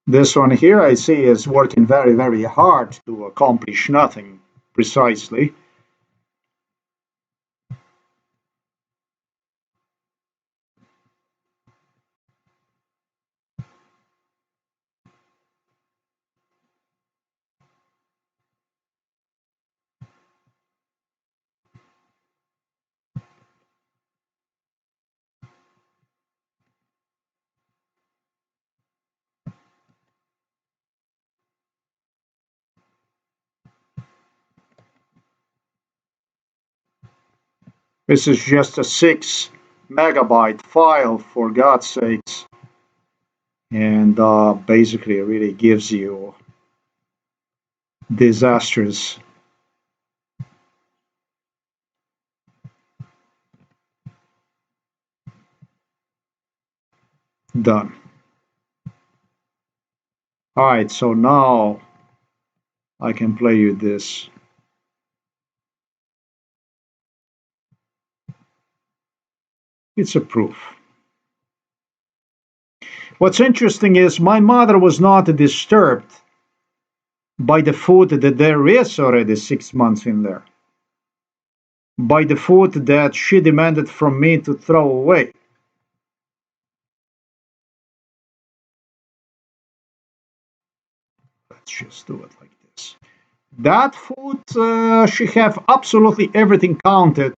This one here I see is working very, very hard to accomplish nothing precisely. This is just a 6 megabyte file, for God's sakes, and basically it really gives you disastrous. Done. All right, so now I can play you this. It's a proof. What's interesting is my mother was not disturbed by the food that there is already 6 months in there, by the food that she demanded from me to throw away. Let's just do it like this. That food, she have absolutely everything counted,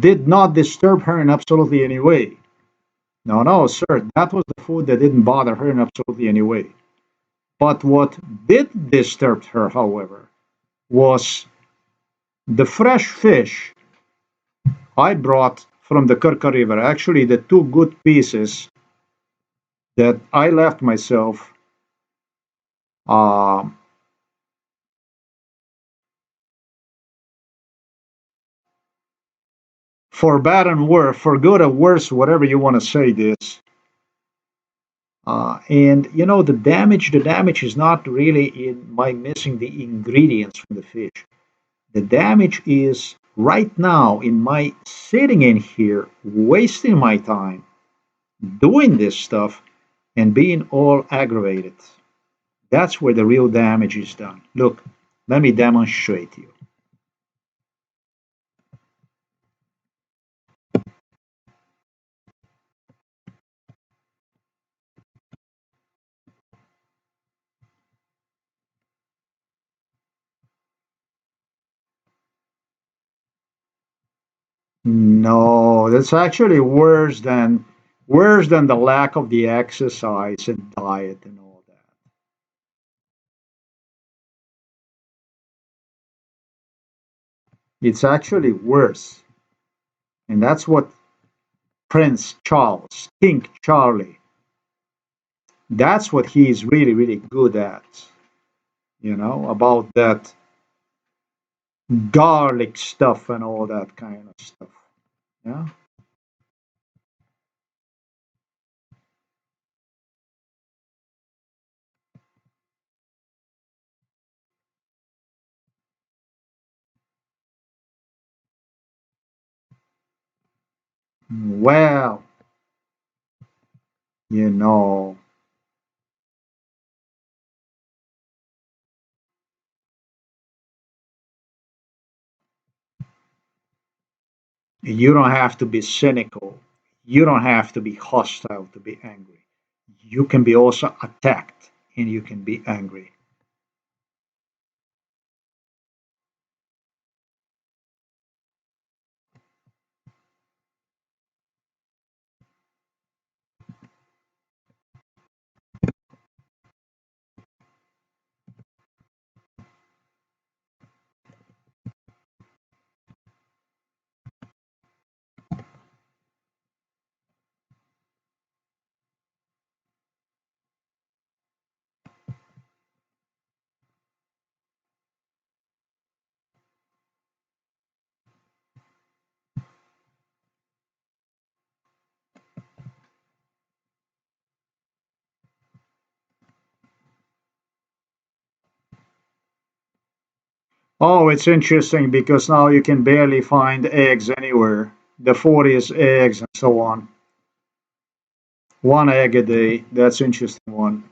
did not disturb her in absolutely any way. No, no, sir, that was the food that didn't bother her in absolutely any way. But what did disturb her, however, was the fresh fish I brought from the Kirka River. Actually, the two good pieces that I left myself, uh, for bad and worse, for good or worse, whatever you want to say this. And you know, the damage is not really in my missing the ingredients from the fish. The damage is right now in my sitting in here, wasting my time doing this stuff and being all aggravated. That's where the real damage is done. Look, let me demonstrate to you. No, that's actually worse than the lack of the exercise and diet and all that. It's actually worse. And that's what Prince Charles, King Charlie, that's what he's really, really good at, about that garlic stuff and all that kind of stuff. Yeah. Well, you know, you don't have to be cynical. You don't have to be hostile to be angry. You can be also attacked and you can be angry. Oh, it's interesting because now you can barely find eggs anywhere. The 40 is eggs and so on. One egg a day. That's interesting one.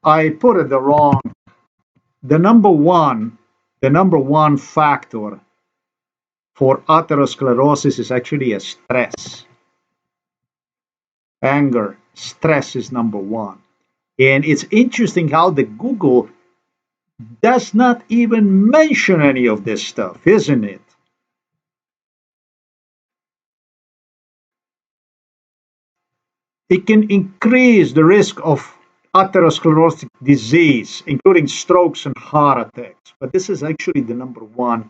I put it the wrong. The number one, the number one factor for atherosclerosis is actually a stress, anger. Stress is number one. And it's interesting how the Google does not even mention any of this stuff, isn't it? It can increase the risk of atherosclerotic disease, including strokes and heart attacks. But this is actually the number one,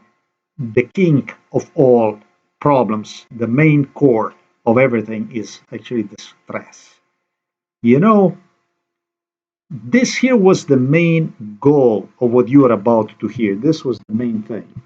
the king of all problems. The main core of everything is actually the stress. You know, this here was the main goal of what you are about to hear. This was the main thing.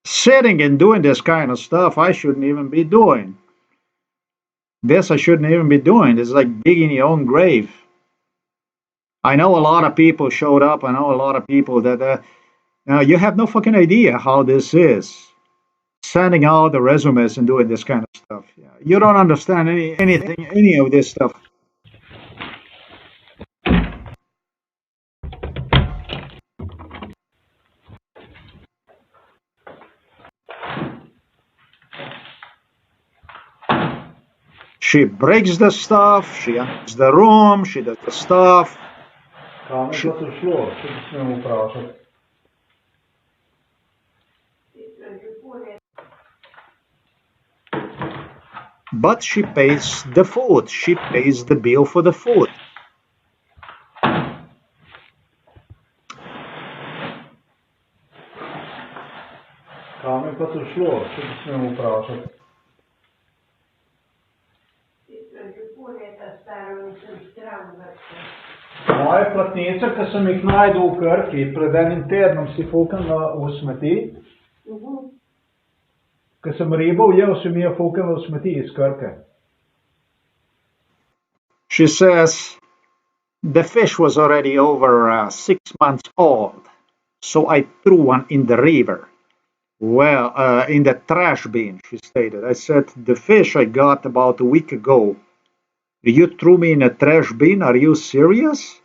Sitting and doing this kind of stuff, I shouldn't even be doing. This I shouldn't even be doing. It's like digging your own grave. I know a lot of people showed up. I know a lot of people that you have no fucking idea how this is. Sending out the resumes and doing this kind of stuff. Yeah. You don't understand anything, any of this stuff. She breaks the stuff. She enters the room. She does the stuff. She, but she pays the food. She pays the bill for the food. Kam je pa to šlo, če bi smemo vprašati? Moje platnice, ki sem jih najdel v Krki, pred enim tednom si fukal v smeti. Ko sem ribo ujel, si mi je fukal v smeti iz Krke. She says the fish was already over 6 months old, so I threw one in the river. Well, in the trash bin, she stated. I said, the fish I got about a week ago. You threw me in a trash bin? Are you serious?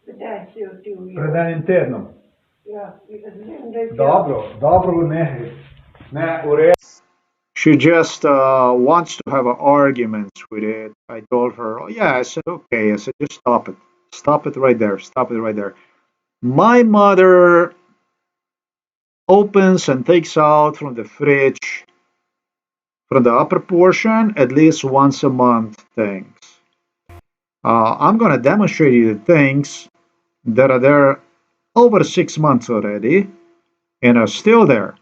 Pred enim tednom. Dobro, ne. Ne, v redu. She just wants to have arguments with it. I told her, oh, yeah, I said, okay. I said, just stop it. Stop it right there. Stop it right there. My mother opens and takes out from the fridge, from the upper portion, at least once a month things. I'm going to demonstrate you the things that are there over 6 months already and are still there,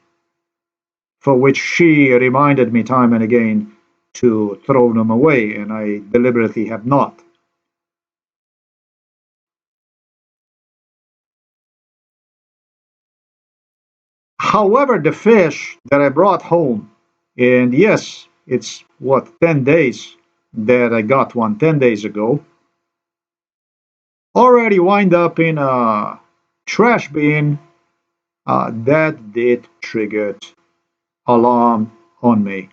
for which she reminded me time and again to throw them away, and I deliberately have not. However, the fish that I brought home, and yes, it's what, 10 days that I got one 10 days ago, already wind up in a trash bin. That did trigger alarm on me.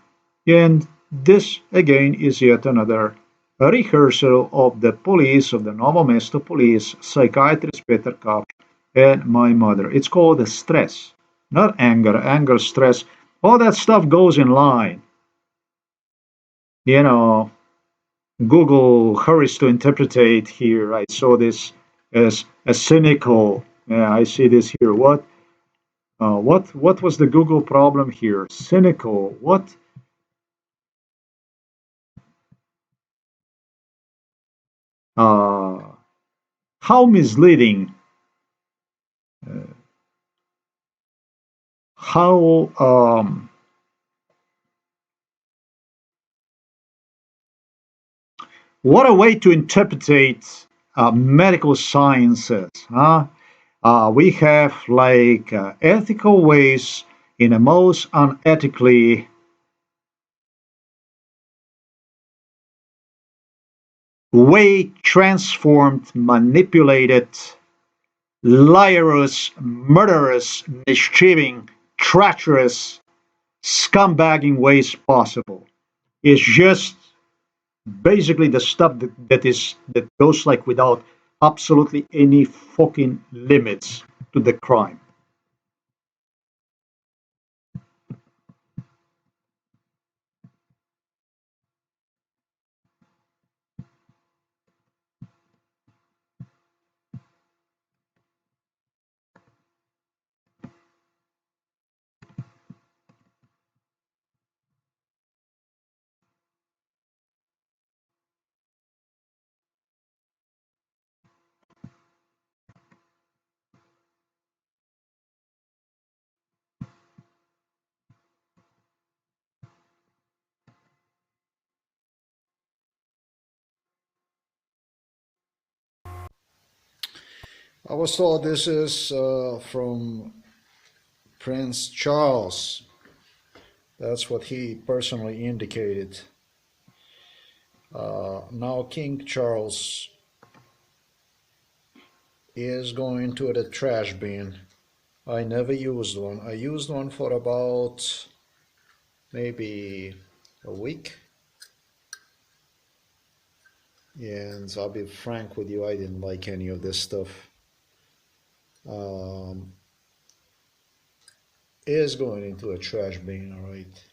And this again is yet another rehearsal of the police, of the Novo Mesto police, psychiatrist Peter Kauf, and my mother. It's called stress, not anger. Anger, stress, all that stuff goes in line. You know, Google hurries to interpretate here. I saw this as a cynical. Yeah, I see this here. What was the Google problem here? Cynical. What? Uh, how misleading. How what a way to interpret medical sciences, huh? We have like ethical ways in a most unethically way transformed, manipulated, liarous, murderous, mischieving, treacherous, scumbagging ways possible. It's just basically the stuff that goes like without absolutely any fucking limits to the crime. I was told this is from Prince Charles. That's what he personally indicated. Now King Charles is going to the trash bin. I never used one. I used one for about maybe a week. And I'll be frank with you, I didn't like any of this stuff. Um, is going into a trash bin, all right.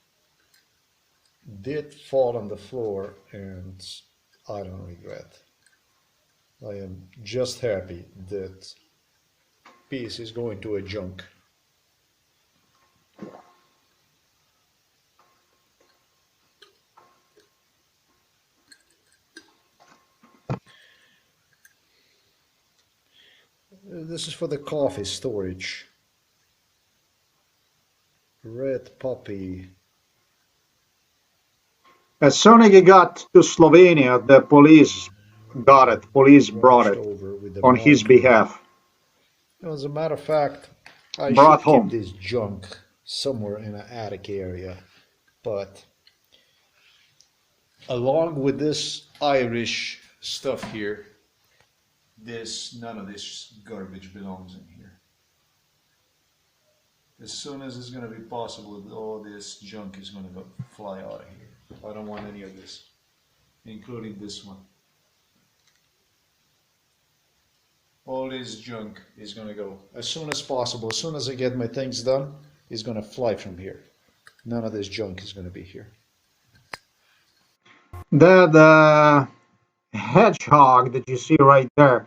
Did fall on the floor, and I don't regret. I am just happy that piece is going to a junk. This is for the coffee storage. Red Poppy. As soon as he got to Slovenia, the police got it. Police brought Washed it over with the on his molecule. behalf, As a matter of fact, I brought should keep home. this junk somewhere in an attic area. But along with this Irish stuff here, this none of this garbage belongs in here. As soon as it's going to be possible, all this junk is going to fly out of here. I don't want any of this, including this one. All this junk is going to go as soon as possible. As soon as I get my things done, it's going to fly from here. None of this junk is going to be here. The hedgehog that you see right there,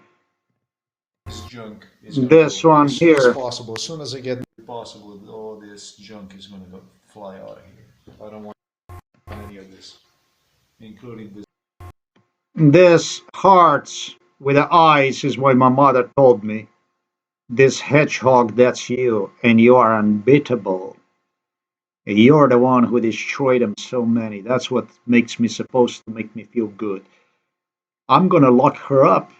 This junk is going to this go one as soon as here, possible. As soon as I get possible, all this junk is going to go fly out of here. I don't want any of this, including this. this hearts with the eyes is what my mother told me. This hedgehog, that's you, and you are unbeatable. You're the one who destroyed them so many. That's what makes me supposed to make me feel good. I'm gonna lock her up.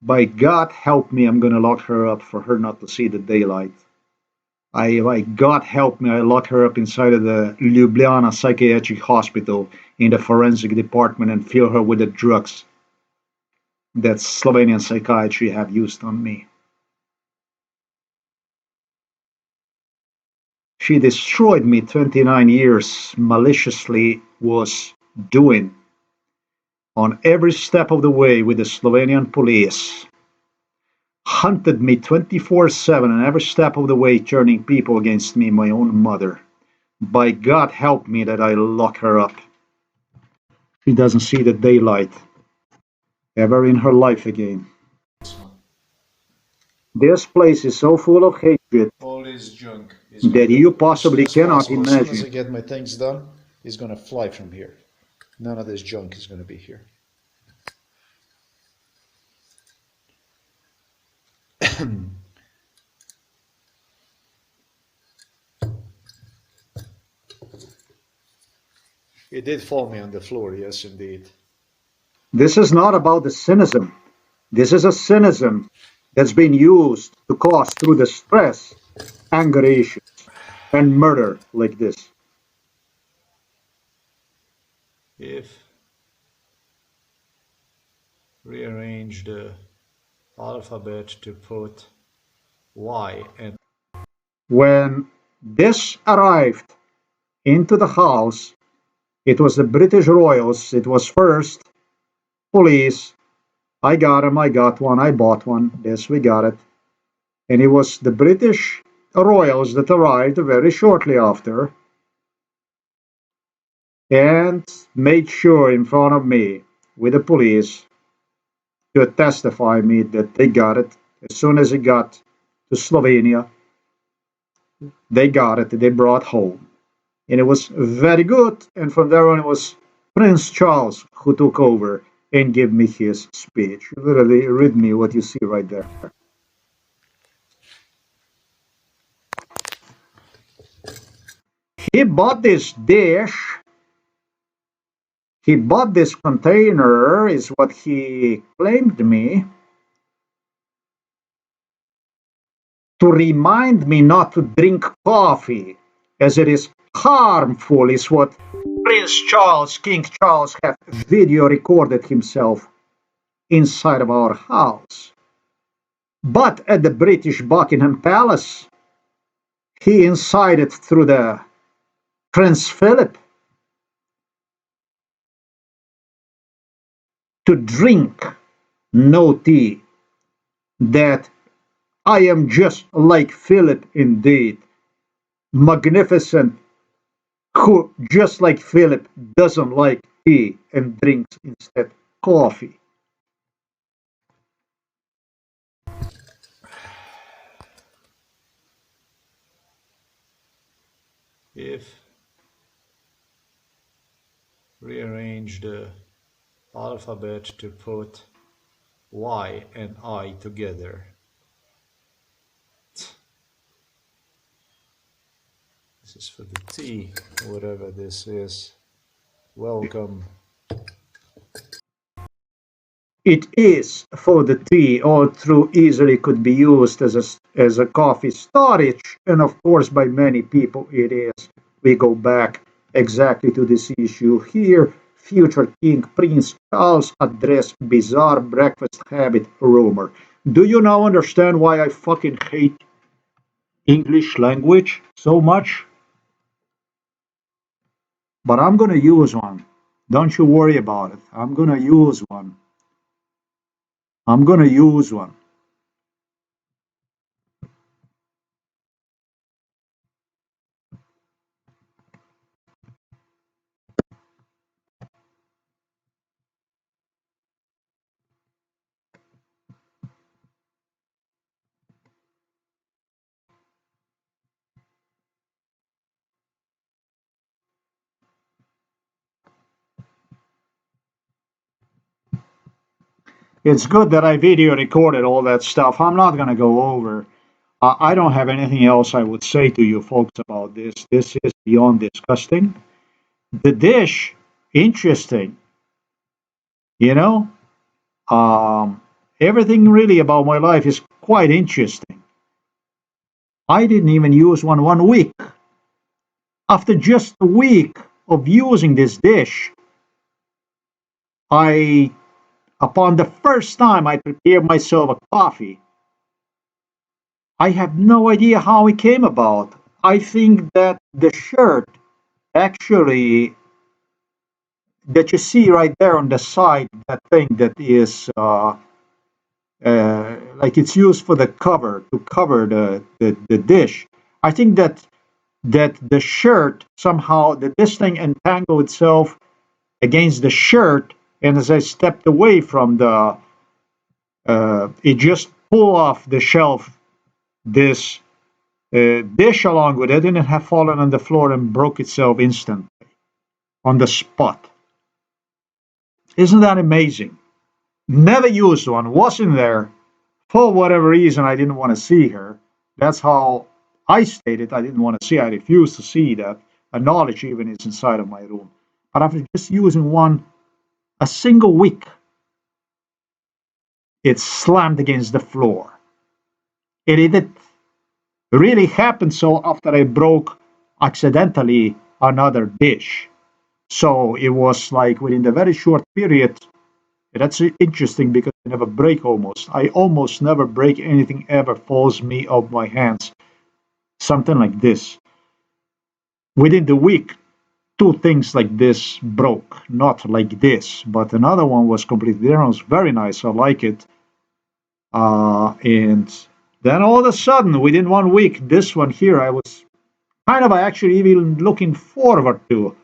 By God help me, I'm gonna lock her up for her not to see the daylight. By God help me, I lock her up inside of the Ljubljana psychiatric hospital in the forensic department and fill her with the drugs that Slovenian psychiatry have used on me. she destroyed me 29 years maliciously was doing on every step of the way with the Slovenian police. Hunted me 24/7 on every step of the way, turning people against me, my own mother. By God help me that I lock her up. She doesn't see the daylight ever in her life again. This place is so full of hatred All this junk is that gonna you go as soon possibly as cannot possible. As soon as imagine. I get my things done, it's gonna fly from here. None of this junk is gonna be here. It did fall me on the floor, yes, indeed. This is not about the cynicism. This is a cynicism that's been used to cause through the stress, anger issues, and murder like this. If rearrange the alphabet to put Y and When this arrived into the house, it was the British Royals. It was first police. I got him. I got one. I bought one. Yes, we got it. And it was the British Royals that arrived very shortly after and made sure in front of me with the police to testify me that they got it. As soon as it got to Slovenia, they got it. They brought home. And it was very good. And from there on, it was Prince Charles who took over and gave me his speech. Literally, read me what you see right there. He bought this dish. He bought this container, is what he claimed me, to remind me not to drink coffee, as it is harmful, is what Prince Charles, King Charles, have video recorded himself inside of our house. But at the British Buckingham Palace, he incited through the Prince Philip to drink no tea, that I am just like Philip indeed, magnificent, who, just like Philip, doesn't like tea and drinks instead coffee. if rearrange the alphabet to put Y and I together. This is for the T, whatever this is. Welcome. It is for the tea, or through easily could be used as a coffee storage, and of course by many people it is. We go back exactly to this issue here. Future King Prince Charles addressed bizarre breakfast habit rumor. Do you now understand why I fucking hate English language so much? But I'm gonna use one. Don't you worry about it. I'm gonna use one. I'm gonna use one. It's good that I video recorded all that stuff. I'm not gonna go over. I don't have anything else I would say to you folks about this. This is beyond disgusting. The dish, interesting. You know, everything really about my life is quite interesting. I didn't even use one week. After just a week of using this dish, I, upon the first time I prepared myself a coffee, I have no idea how it came about. I think that the shirt actually that you see right there on the side, that thing that is like it's used for the cover to cover the dish. I think that the shirt somehow that this thing entangled itself against the shirt, and as I stepped away from the, it just pulled off the shelf this dish along with it, and it had fallen on the floor and broke itself instantly on the spot. Isn't that amazing? Never used one, wasn't there. For whatever reason, I didn't want to see her. That's how I stated I didn't want to see. I refused to see that. A knowledge even is inside of my room. But after just using one a single week, it slammed against the floor. It really happened so after I broke accidentally another dish. So it was like within the very short period. That's interesting because I never break almost. I almost never break anything ever falls me off my hands. Something like this. Within the week, two things like this broke. Not like this, but another one was completely different. It was very nice. I like it. And then all of a sudden, within 1 week, this one here, I was kind of actually even looking forward to.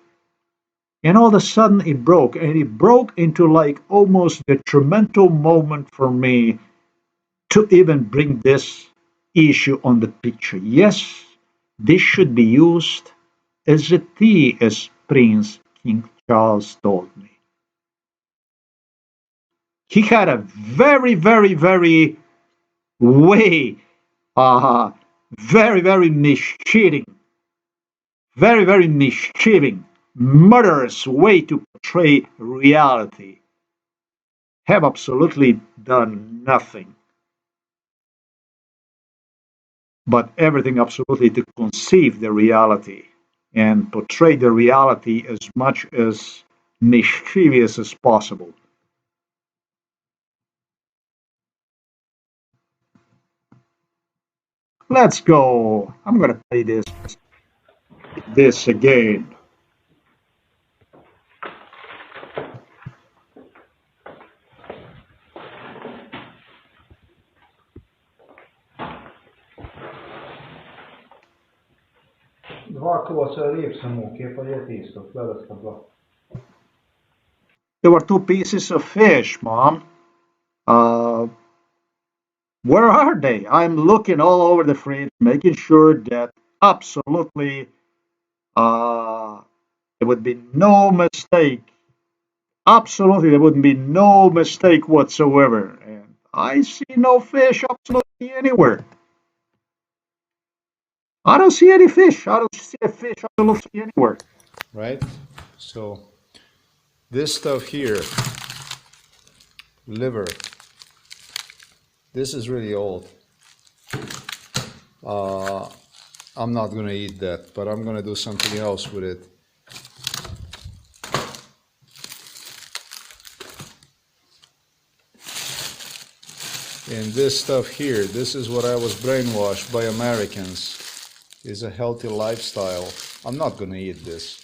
And all of a sudden, it broke. And it broke into like almost a detrimental moment for me to even bring this issue on the picture. Yes, this should be used as a tea, as Prince King Charles told me. He had a very, very, very way, uh, very, very mischieving, very, very mischieving, murderous way to portray reality. Have absolutely done nothing, but everything absolutely to conceive the reality and portray the reality as much as mischievous as possible. Let's go. I'm gonna play this again. There were two pieces of fish, Mom. Uh, where are they? I'm looking all over the fridge, making sure that absolutely there would be no mistake. Absolutely, there wouldn't be no mistake whatsoever. And I see no fish absolutely anywhere. I don't see any fish. I don't see a fish absolutely anywhere. right? So this stuff here, liver, this is really old. Uh, I'm not gonna eat that, but I'm gonna do something else with it. And this stuff here, this is what I was brainwashed by Americans, is a healthy lifestyle. I'm not gonna eat this.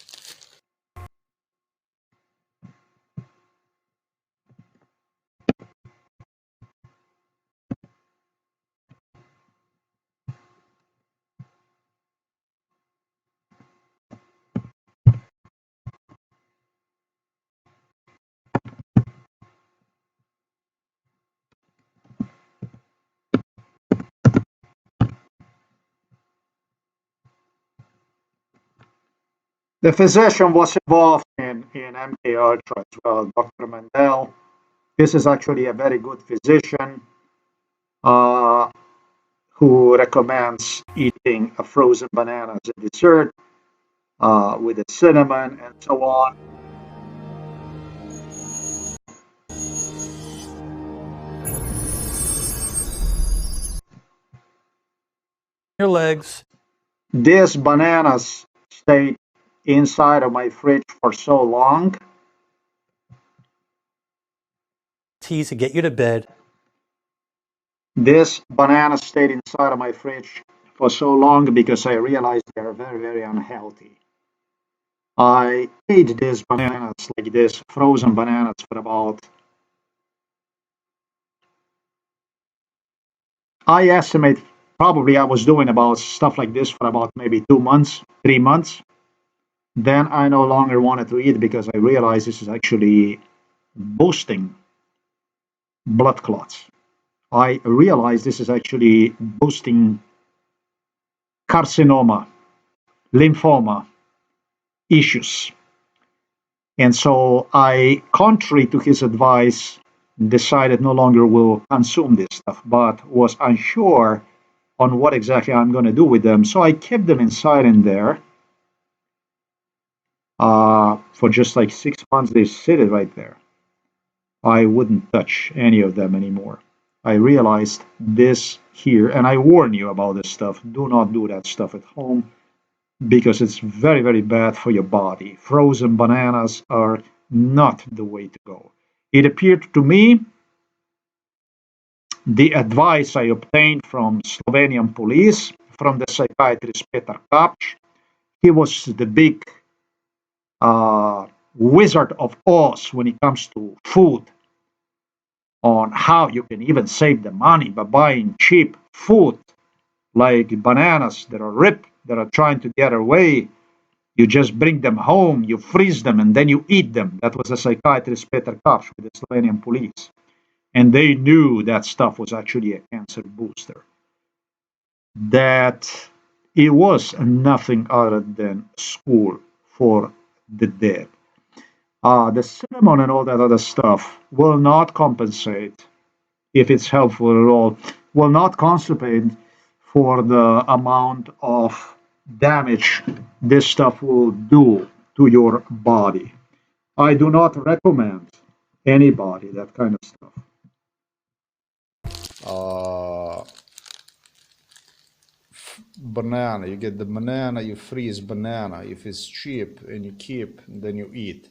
The physician was involved in MK Ultra as well, Dr. Mandel. This is actually a very good physician uh, who recommends eating a frozen banana as a dessert with a cinnamon and so on. Your legs. These bananas stayed inside of my fridge for so long. Teas to get you to bed. This banana stayed inside of my fridge for so long because I realized they are very, very unhealthy. I ate these bananas like this, frozen bananas, for about, I estimate probably I was doing about stuff like this for about maybe 2 months, 3 months. Then I no longer wanted to eat because I realized this is actually boosting blood clots. I realized this is actually boosting carcinoma, lymphoma issues. And so I, contrary to his advice, decided no longer will consume this stuff, but was unsure on what exactly I'm going to do with them. So I kept them inside in there for just like 6 months. They sit right there. I wouldn't touch any of them anymore. I realized this here, and I warn you about this stuff. Do not do that stuff at home because it's very, very bad for your body. Frozen bananas are not the way to go. It appeared to me the advice I obtained from Slovenian police, from the psychiatrist Petar Kapč. He was the big wizard of Oz when it comes to food, on how you can even save the money by buying cheap food like bananas that are ripped, that are trying to get away. You just bring them home, you freeze them, and then you eat them. That was a psychiatrist, Petar Kapš, with the Slovenian police. And they knew that stuff was actually a cancer booster. That it was nothing other than school for the dead. The cinnamon and all that other stuff will not compensate, if it's helpful at all, will not compensate for the amount of damage this stuff will do to your body. I do not recommend anybody that kind of stuff. Uh, Banana, you get the banana, you freeze banana. If it's cheap and you keep, then you eat.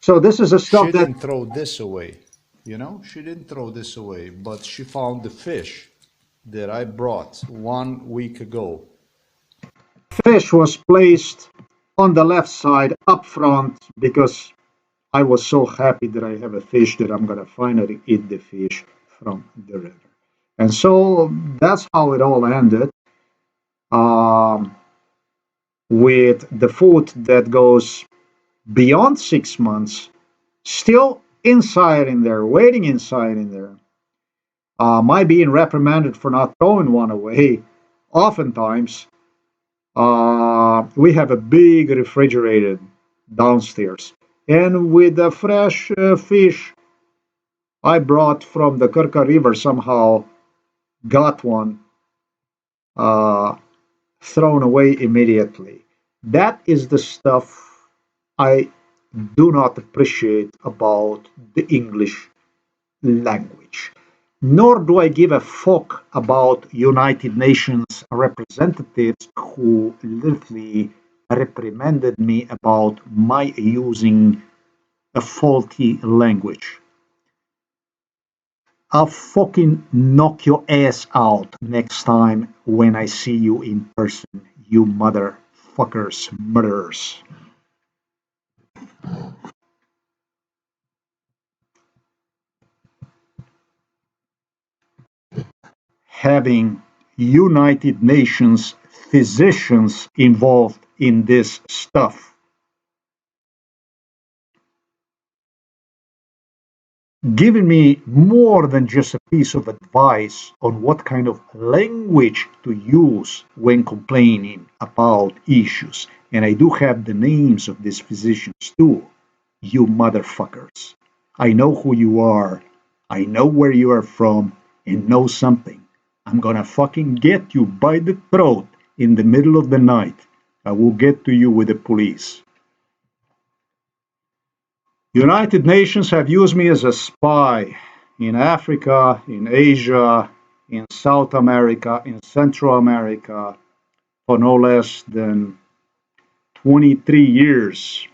So this is a She stuff that didn't throw this away, you know? She didn't throw this away, but she found the fish that I brought 1 week ago. fish was placed on the left side up front because I was so happy that I have a fish that I'm going to finally eat the fish from the river. And so that's how it all ended, um, with the food that goes beyond 6 months still inside in there, waiting inside in there. My being reprimanded for not throwing one away. Oftentimes, we have a big refrigerator downstairs. And with the fresh fish I brought from the Krka River, somehow got one uh, thrown away immediately. That is the stuff I do not appreciate about the English language. Nor do I give a fuck about United Nations representatives who literally reprimanded me about my using a faulty language. I'll fucking knock your ass out next time when I see you in person, you motherfuckers, murderers. Having United Nations physicians involved in this stuff, giving me more than just a piece of advice on what kind of language to use when complaining about issues. And I do have the names of these physicians too, you motherfuckers. I know who you are. I know where you are from, and know something. I'm gonna fucking get you by the throat in the middle of the night. I will get to you with the police. United Nations have used me as a spy in Africa, in Asia, in South America, in Central America for no less than 23 years.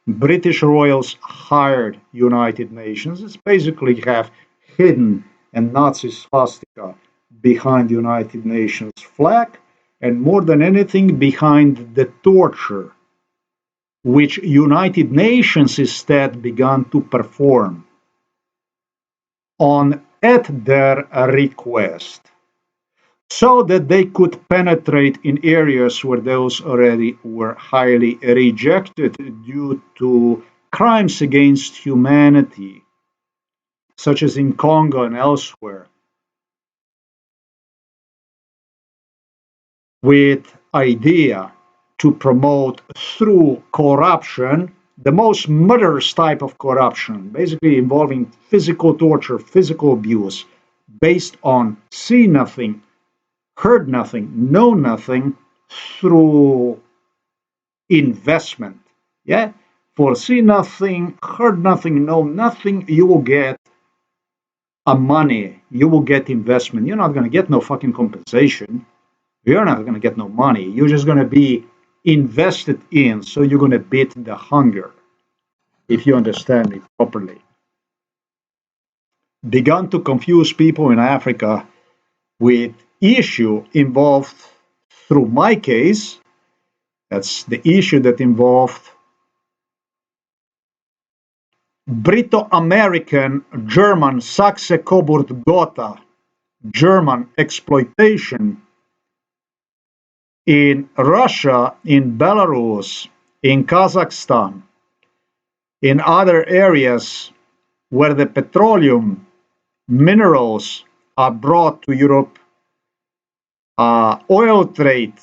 British royals hired United Nations. It's basically have hidden a Nazi swastika behind United Nations flag, and more than anything behind the torture which United Nations instead began to perform on at their request, so that they could penetrate in areas where those already were highly rejected due to crimes against humanity, such as in Congo and elsewhere, with idea to promote through corruption the most murderous type of corruption, basically involving physical torture, physical abuse, based on see nothing, heard nothing, know nothing through investment. Yeah? For see nothing, heard nothing, know nothing, you will get a money, you will get investment. You're not going to get no fucking compensation. You're not going to get no money. You're just going to be invested in, so you're going to beat the hunger, if you understand me properly. Began to confuse people in Africa with issue involved through my case. That's the issue that involved Brito-American German Saxe Coburg Gotha German exploitation in Russia, in Belarus, in Kazakhstan, in other areas where the petroleum minerals are brought to Europe, oil trade,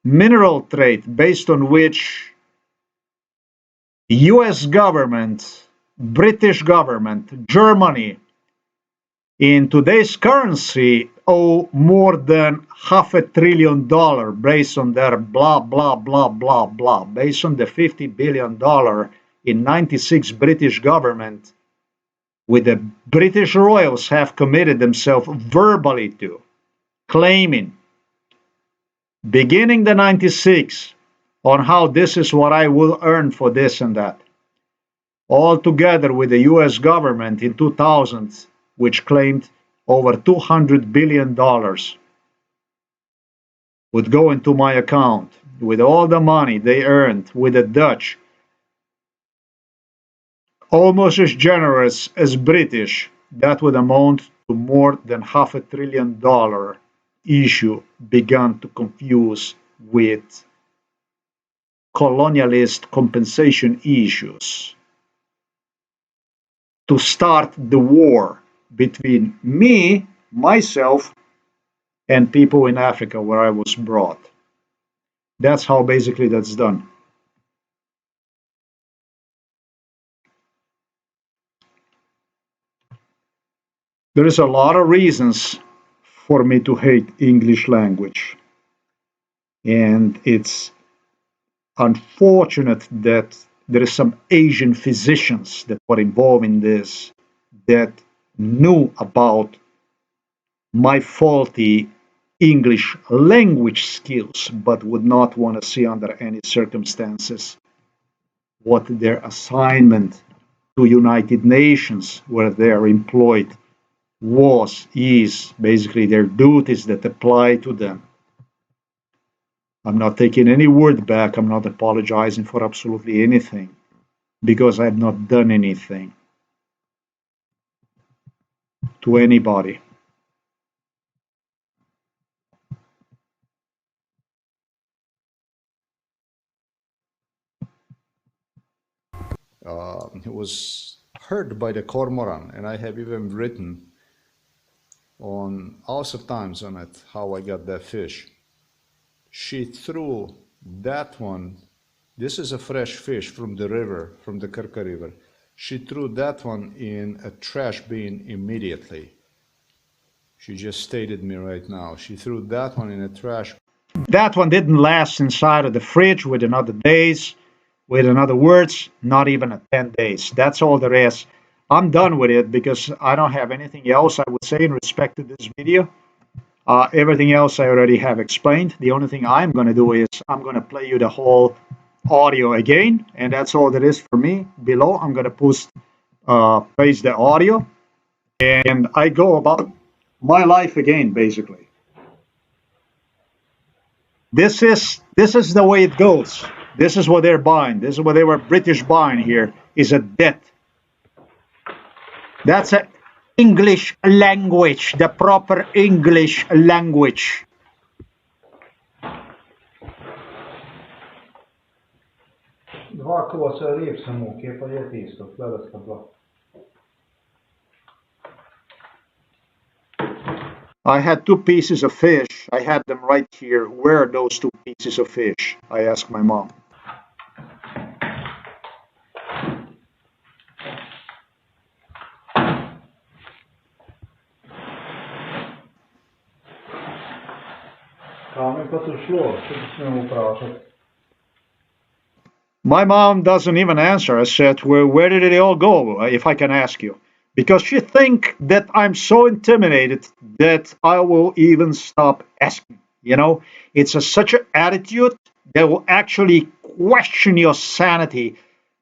mineral trade, based on which US government, British government, Germany, in today's currency, owe more than $500 billion based on their blah, blah, blah, blah, blah, based on the $50 billion in 96 British government, with the British royals have committed themselves verbally to, claiming, beginning the 96, on how this is what I will earn for this and that. All together with the US government in 2000, which claimed over $200 billion would go into my account, with all the money they earned with the Dutch, almost as generous as British, that would amount to more than $500 billion issue, began to confuse with colonialist compensation issues to start the war between me, myself, and people in Africa where I was brought. That's how basically that's done. There is a lot of reasons for me to hate English language. And it's unfortunate that there is some Asian physicians that were involved in this that knew about my faulty English language skills, but would not want to see under any circumstances what their assignment to United Nations, where they are employed, is basically their duties that apply to them. I'm not taking any word back. I'm not apologizing for absolutely anything, because I have not done anything to anybody. It was hurt by the cormorant, and I have even written on also times on it how I got that fish. She threw that one. This is a fresh fish from the river, from the Kirka River. She threw that one in a trash bin immediately. She just stated me right now. She threw that one in a trash. That one didn't last inside of the fridge with another days. With another words, not even a 10 days. That's all there is. I'm done with it because I don't have anything else I would say in respect to this video. Everything else I already have explained. The only thing I'm going to do is I'm going to play you the whole audio again, and that's all there is for me. Below, I'm gonna paste the audio, and I go about my life again, basically. This is the way it goes. This is what they're buying. This is what they were British buying here. Is a debt. That's a English language, the proper English language. Dva kosa rib samo, kje pa je tisto, tlele sta bila. I had two pieces of fish. I had them right here. Where are those two pieces of fish? I asked my mom. Kam je pa to šlo, če bi smemo vprašati? My mom doesn't even answer. I said, where did it all go, if I can ask you? Because she thinks that I'm so intimidated that I will even stop asking. You know, it's such an attitude that will actually question your sanity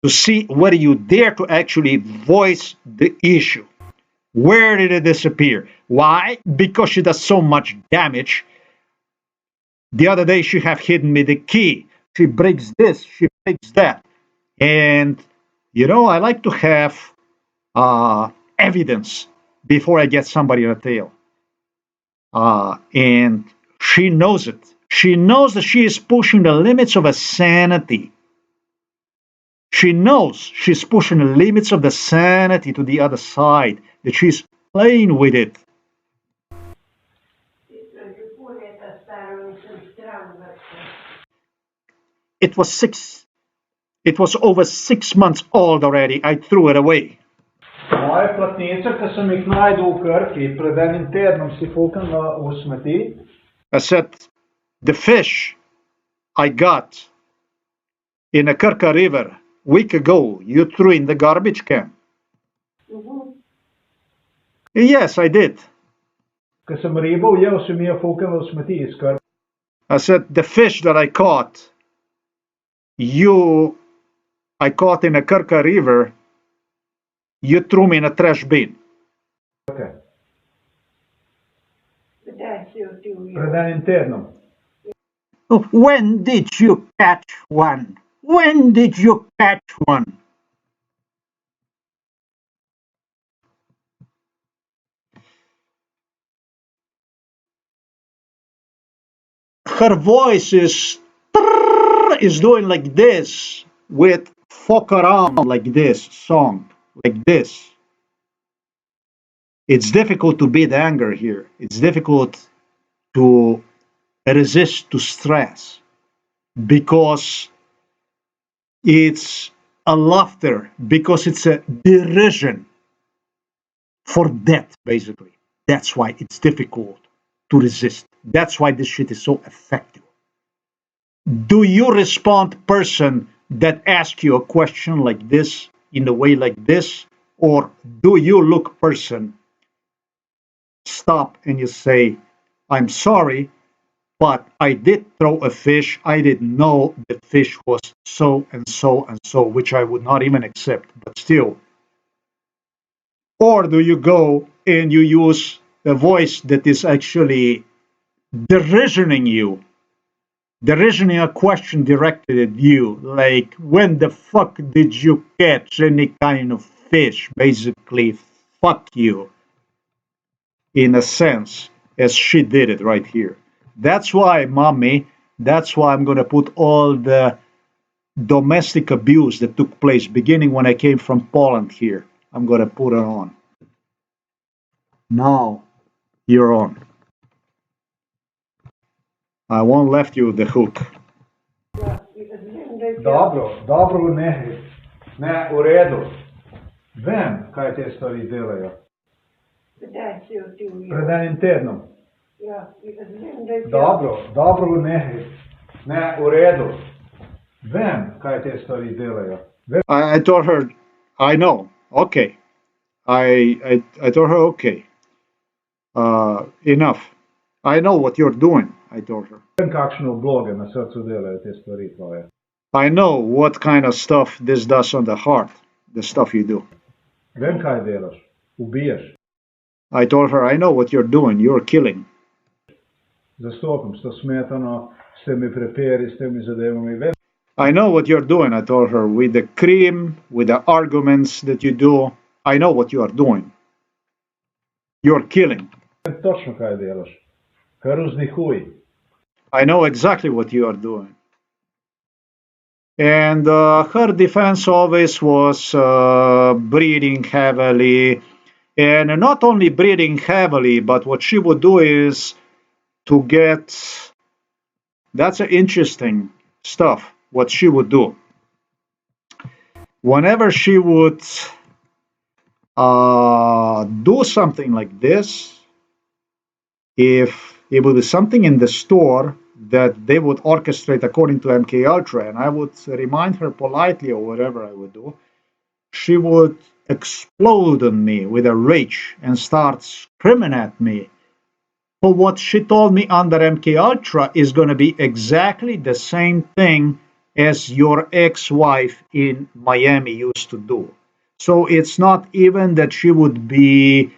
to see whether you dare to actually voice the issue. Where did it disappear? Why? Because she does so much damage. The other day she have hidden me the key. She breaks this, she breaks that. And, I like to have evidence before I get somebody on the tail. And she knows it. She knows that she is pushing the limits of her sanity. She knows she's pushing the limits of the sanity to the other side, that she's playing with it. It was over 6 months old already. I threw it away. Moje platnice, ki sem jih najdel v Krki, pred enim tednom si fukam v smeti. I said, the fish I got in the Krka River a week ago, you threw in the garbage can. Yes, I did. Ko sem ribo ujel, sem jo fukal v smeti iz Krka. I said, the fish that I caught in the Krka River, you threw me in a trash bin. Okay. Pred enim tednom. When did you catch one? When did you catch one? Her voice is doing like this with fuck around like this song, like this. It's difficult to beat anger here. It's difficult to resist to stress because it's a laughter, because it's a derision for death, basically. That's why it's difficult to resist. That's why this shit is so effective. Do you respond person that asks you a question like this, in a way like this, or do you look person, stop and you say, I'm sorry, but I did throw a fish. I didn't know the fish was so and so and so, which I would not even accept, but still. Or do you go and you use a voice that is actually derisioning you, derisioning a question directed at you, like, when the fuck did you catch any kind of fish? Basically, fuck you, in a sense, as she did it right here. That's why, mommy, that's why I'm going to put all the domestic abuse that took place beginning when I came from Poland here. I'm going to put it on. Now, you're on. I won't left you the hook. Dobro, ne, v redu. Vem, kaj te stvari delajo. Pred enim tednom. Dobro, ne, v redu. Vem, kaj te stvari delajo. I told her, I know, okay. I told her, okay. Enough. I know what you're doing, I told her. Vem, kakšne obloge na srcu delajo te stvari tvoje. I know what kind of stuff this does on the heart, the stuff you do. Vem kaj delaš. Ubijaš. I told her, I know what you're doing. You're killing. Zastopim s to smetano, s temi prepiri, s temi zadevami. Vem. I know what you're doing, I told her, with the cream, with the arguments that you do. I know what you are doing. You're killing. Točno kaj delaš. Kar vzdihuj. I know exactly what you are doing. And her defense always was breathing heavily. And not only breathing heavily, but what she would do is to get, that's an interesting stuff, what she would do. Whenever she would do something like this, if it would be something in the store that they would orchestrate according to MK Ultra, and I would remind her politely or whatever I would do, she would explode on me with a rage and start screaming at me. For what she told me under MK Ultra is going to be exactly the same thing as your ex-wife in Miami used to do. So it's not even that she would be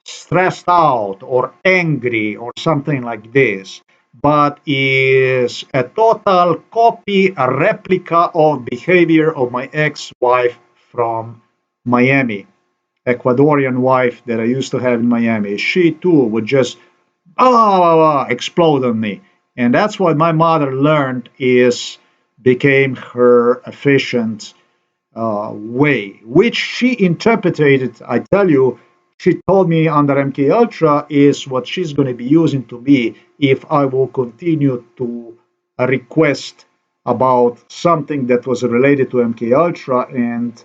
stressed out or angry or something like this, but is a total copy, a replica of behavior of my ex-wife from Miami, Ecuadorian wife that I used to have in Miami. She too would just explode on me. And that's what my mother learned became her efficient way, which she interpreted, I tell you, she told me under MK Ultra is what she's going to be using to me if I will continue to request about something that was related to MK Ultra and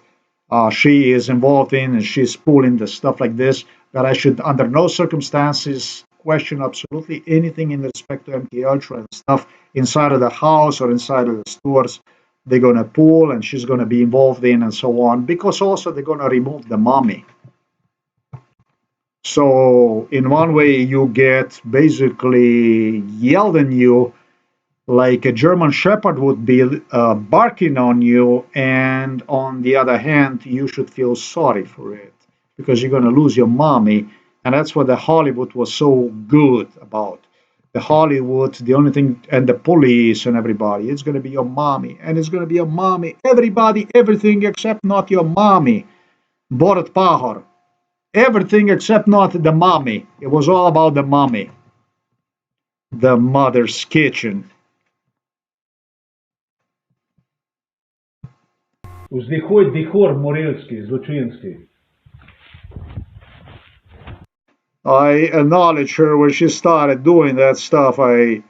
she is involved in and she's pulling the stuff like this, that I should under no circumstances question absolutely anything in respect to MK Ultra and stuff inside of the house or inside of the stores they're going to pull and she's going to be involved in and so on, because also they're going to remove the mommy. So in one way you get basically yelled at you like a German Shepherd would be barking on you, and on the other hand you should feel sorry for it because you're going to lose your mommy. And that's what the Hollywood was so good about. The Hollywood, the only thing, and the police and everybody, it's going to be your mommy, and it's going to be your mommy. Everybody, everything except not your mommy. Borod Pahor. Everything except not the mommy. It was all about the mommy. The mother's kitchen. Vzdihuj dihur morilski, zločinski. I acknowledged her when she started doing that stuff. I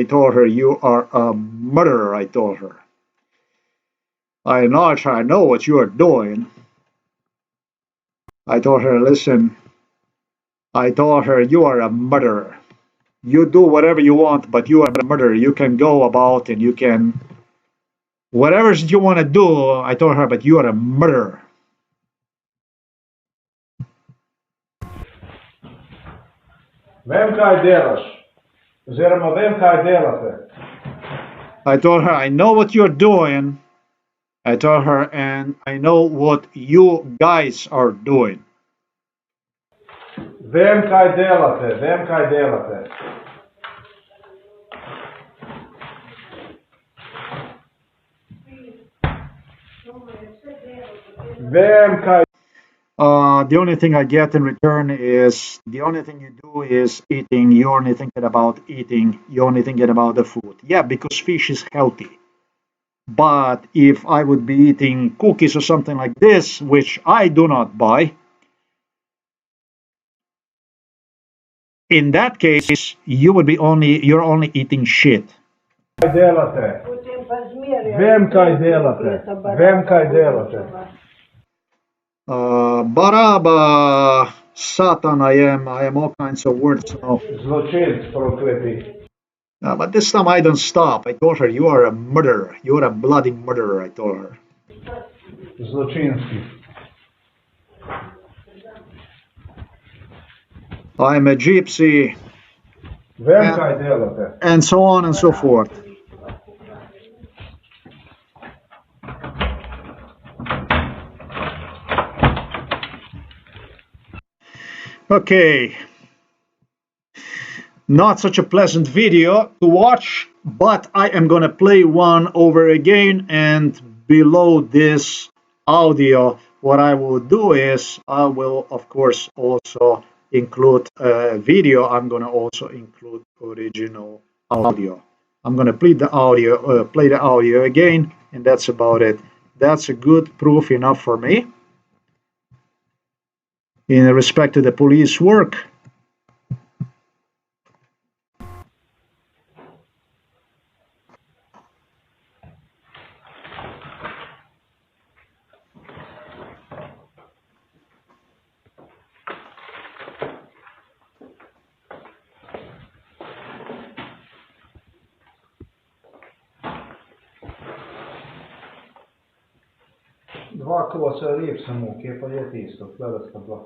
told her, you are a murderer, I told her. I acknowledged her, I know what you are doing. I told her, listen, I told her, you are a murderer. You do whatever you want, but you are a murderer. You can go about and you can, whatever you want to do, I told her, but you are a murderer. Vem kaj delaš. Oziroma vem kaj delate. I told her, I know what you're doing. I told her, and I know what you guys are doing. Vem kaj delate, vem kaj delate. Vem kaj. The only thing I get in return is the only thing you do is eating. You're only thinking about eating. You're only thinking about the food. Yeah, because fish is healthy. But if I would be eating cookies or something like this, which I do not buy, in that case, you're only eating shit. Kaj delate? Vem kaj delate. Vem kaj delate. Baraba, Satan, I am all kinds of words now. Zločinc prokleti. But this time I don't stop. I told her, you are a murderer. You are a bloody murderer, I told her. Zločinski. I'm a gypsy. Vem kaj delate. And so on and so forth. Okay, not such a pleasant video to watch, but I am gonna play one over again, and below this audio, what I will do is I will of course also include a video. I'm gonna also include original audio. I'm gonna play the audio again, and that's about it. That's a good proof enough for me in respect to the police work. Dva kosa rib samo, kje pa je tisto, tlele sta dva.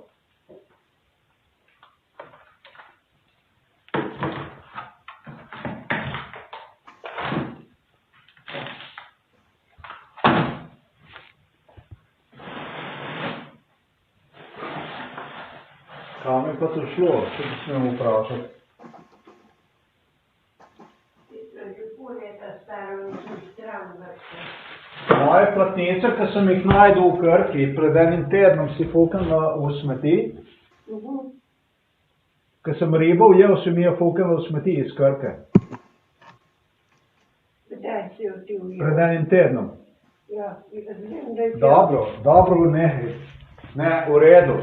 Kam je pa to šlo, če bi smemo vprašati? Moje platnice, ki sem jih najdel v Krki, pred enim tednom si fuknila v smeti. Ko sem ribo ujel, si mi je fuknila v smeti iz Krke. Pred enim tednom. Dobro, ne, v redu.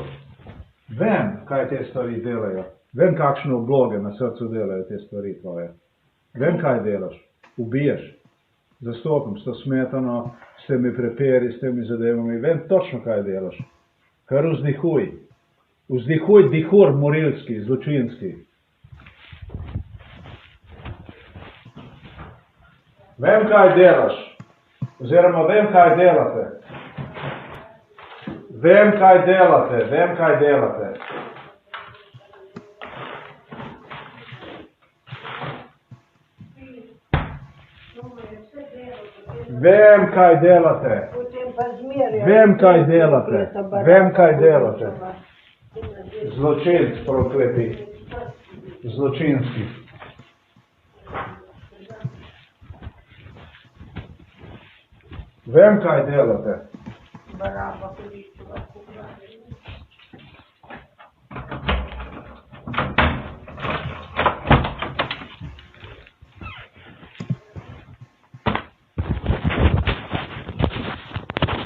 Vem, kaj te stvari delajo. Vem, kakšne obloge na srcu delajo te stvari tvoje. Vem, kaj delaš. Ubiješ. Zastopim s to smetano, s temi preperi, s temi zadevami. Vem točno, kaj delaš. Kar vzdihuj. Vzdihuj dihur morilski, zločinski. Vem, kaj delaš. Oziroma, vem, kaj delate. Vem, kaj delate. Vem, kaj delate. Vem, kaj delate. Vem, kaj delate. Vem, kaj delate. Zločinc prokleti. Zločinski. Vem, kaj delate.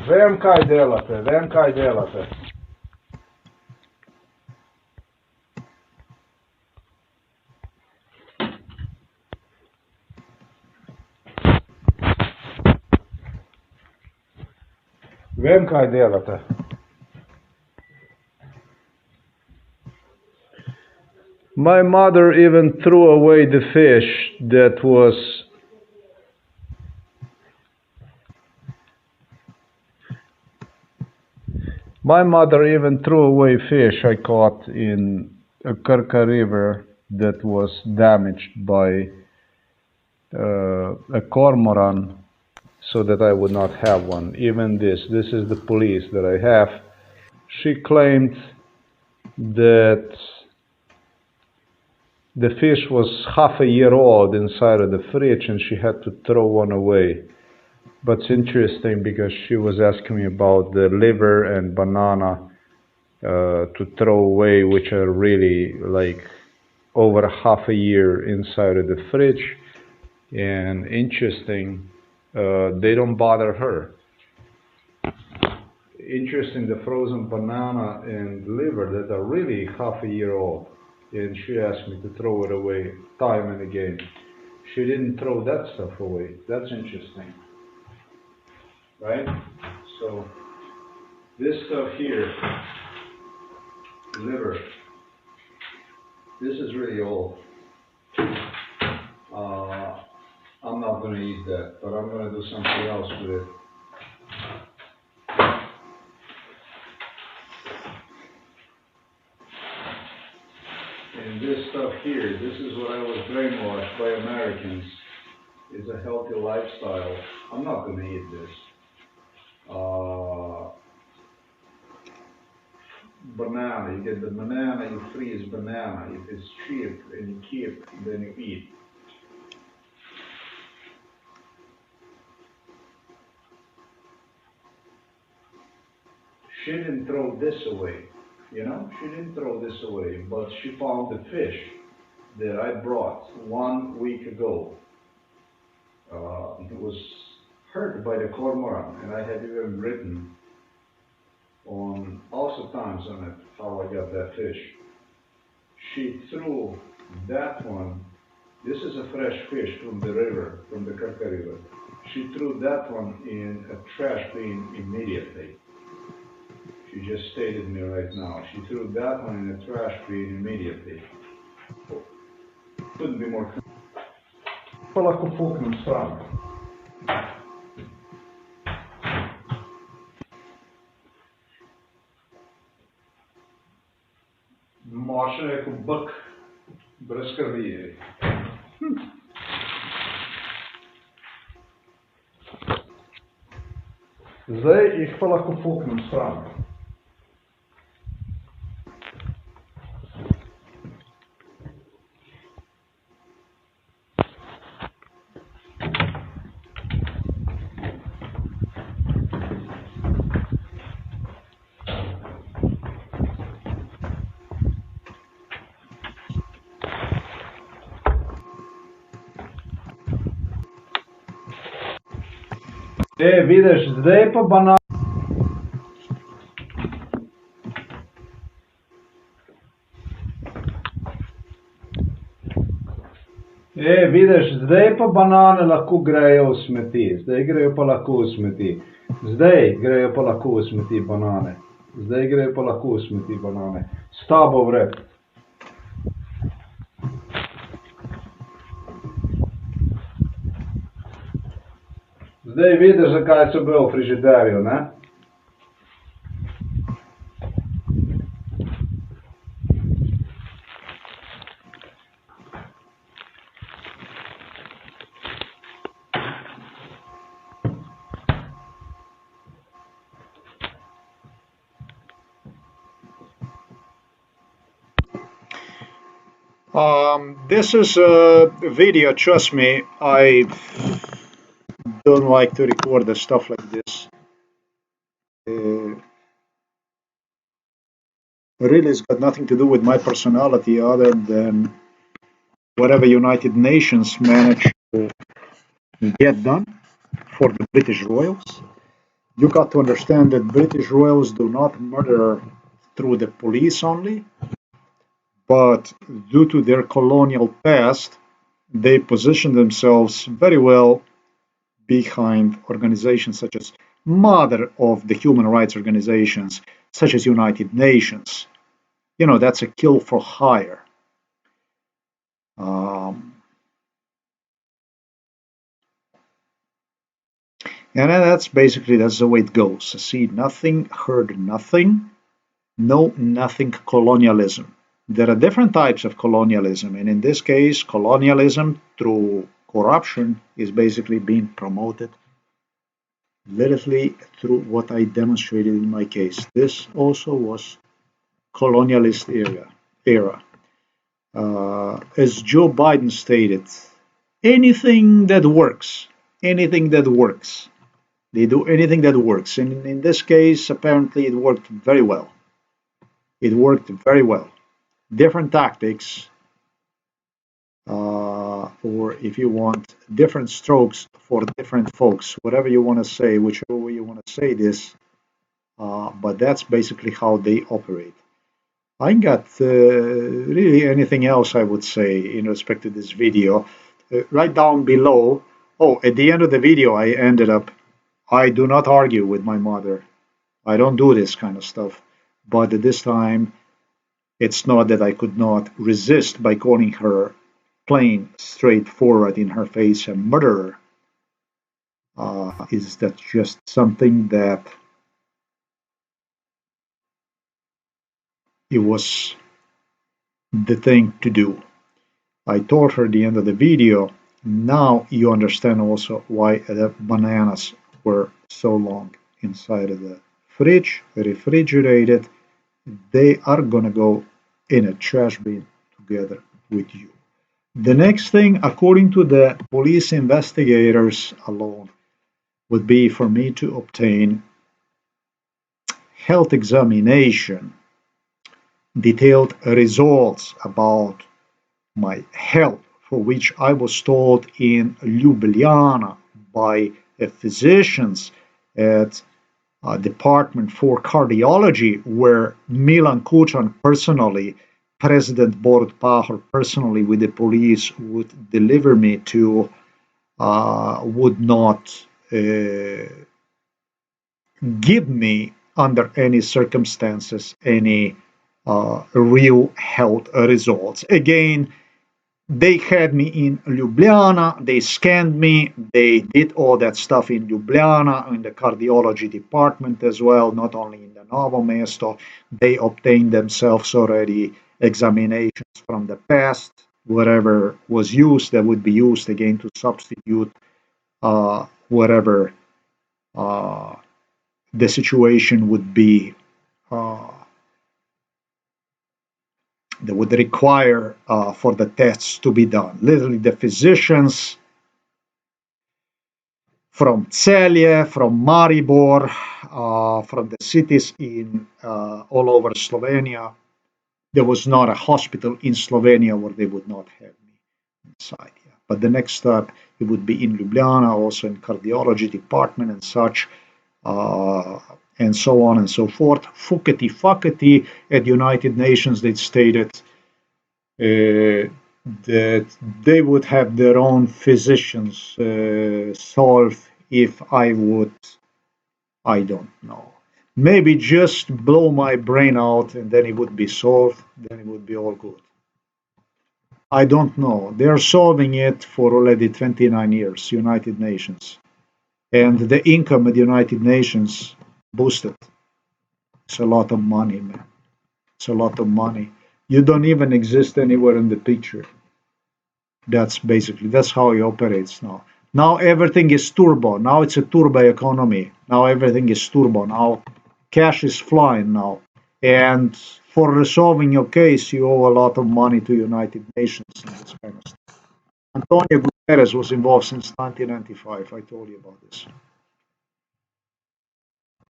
Vem, kaj delate. Vem, kaj delate. Vem, kaj delate. My mother even threw away the fish that was fish I caught in a Krka river that was damaged by a cormorant, so that I would not have one. Even this is the police that I have. She claimed that the fish was half a year old inside of the fridge and she had to throw one away. But it's interesting because she was asking me about the liver and banana to throw away, which are really like over half a year inside of the fridge. And interesting, they don't bother her. Interesting, the frozen banana and liver that are really half a year old. And she asked me to throw it away time and again. She didn't throw that stuff away. That's interesting. Right? So, this stuff here, liver, this is really old. I'm not going to eat that, but I'm going to do something else with it. And this stuff here, this is what I was brainwashed by Americans. It's a healthy lifestyle. I'm not going to eat this. banana. You get the banana, you freeze banana. If it's cheap and you keep, then you eat. She didn't throw this away, she didn't throw this away, but she found the fish that I brought 1 week ago. It was hurt by the cormorant, and I had even written on also times on it how I got that fish. She threw that one. This is a fresh fish from the river, from the Karka River. She threw that one in a trash bin immediately. She just stated me right now. She threw that one in a trash bin immediately. Couldn't be more. Pa lahko puknem stran. Močno je kot bik, brez krvi. Zdaj jih pa lahko puknem stran. Vidiš, zdaj pa banana. Vidiš, zdaj pa banane lahko grejo v smeti. Zdaj grejo pa lahko v smeti. Zdaj grejo pa lahko v smeti banane. Zdaj grejo pa lahko v smeti banane. S tabo vred. Zdaj vidiš, zakaj so bile v frižiderju, ne? This is a video, trust me, I don't like to record the stuff like this. Really, it's got nothing to do with my personality other than whatever United Nations managed to get done for the British royals. You got to understand that British royals do not murder through the police only, but due to their colonial past, they position themselves very well behind organizations such as mother of the human rights organizations, such as United Nations. That's a kill for hire. And that's the way it goes. See nothing, heard nothing, know nothing colonialism. There are different types of colonialism, and in this case, colonialism through corruption is basically being promoted literally through what I demonstrated in my case. This also was colonialist era. As Joe Biden stated, anything that works. They do anything that works. And in this case, apparently it worked very well. Different tactics, or if you want, different strokes for different folks, whatever you want to say, whichever way you want to say this, but that's basically how they operate. I ain't got really anything else I would say in respect to this video. Right down below, at the end of the video, I ended up, I do not argue with my mother. I don't do this kind of stuff. But at this time, it's not that I could not resist by calling her plain, straightforward in her face a murderer. Is that just something that it was the thing to do? I told her at the end of the video, now you understand also why the bananas were so long inside of the fridge, refrigerated, they are gonna go in a trash bin together with you. The next thing, according to the police investigators alone, would be for me to obtain health examination, detailed results about my health, for which I was told in Ljubljana by physicians at a department for cardiology, where Milan Kučan personally, President Borut Pahor personally with the police would deliver me to, would not give me under any circumstances any real health results. Again, they had me in Ljubljana, they scanned me, they did all that stuff in Ljubljana, in the cardiology department as well, not only in the Novo Mesto. They obtained themselves already examinations from the past, whatever was used, that would be used again to substitute whatever uh, the situation would be uh, that would require for the tests to be done. Literally, the physicians from Celje, from Maribor, from the cities in all over Slovenia, there was not a hospital in Slovenia where they would not have me inside. Yeah. But the next step, it would be in Ljubljana, also in cardiology department and such. And so on and so forth. Fuckety fuckety at United Nations, they stated that they would have their own physicians solve if I would, I don't know. Maybe just blow my brain out and then it would be solved, then it would be all good. I don't know. They are solving it for already 29 years, United Nations. And the income at the United Nations boosted. It's a lot of money, man. It's a lot of money. You don't even exist anywhere in the picture. That's how it operates now. Now everything is turbo. Now it's a turbo economy. Now everything is turbo. Now cash is flying now. And for resolving your case, you owe a lot of money to United Nations and this kind of stuff. Antonio Guterres was involved since 1995. I told you about this.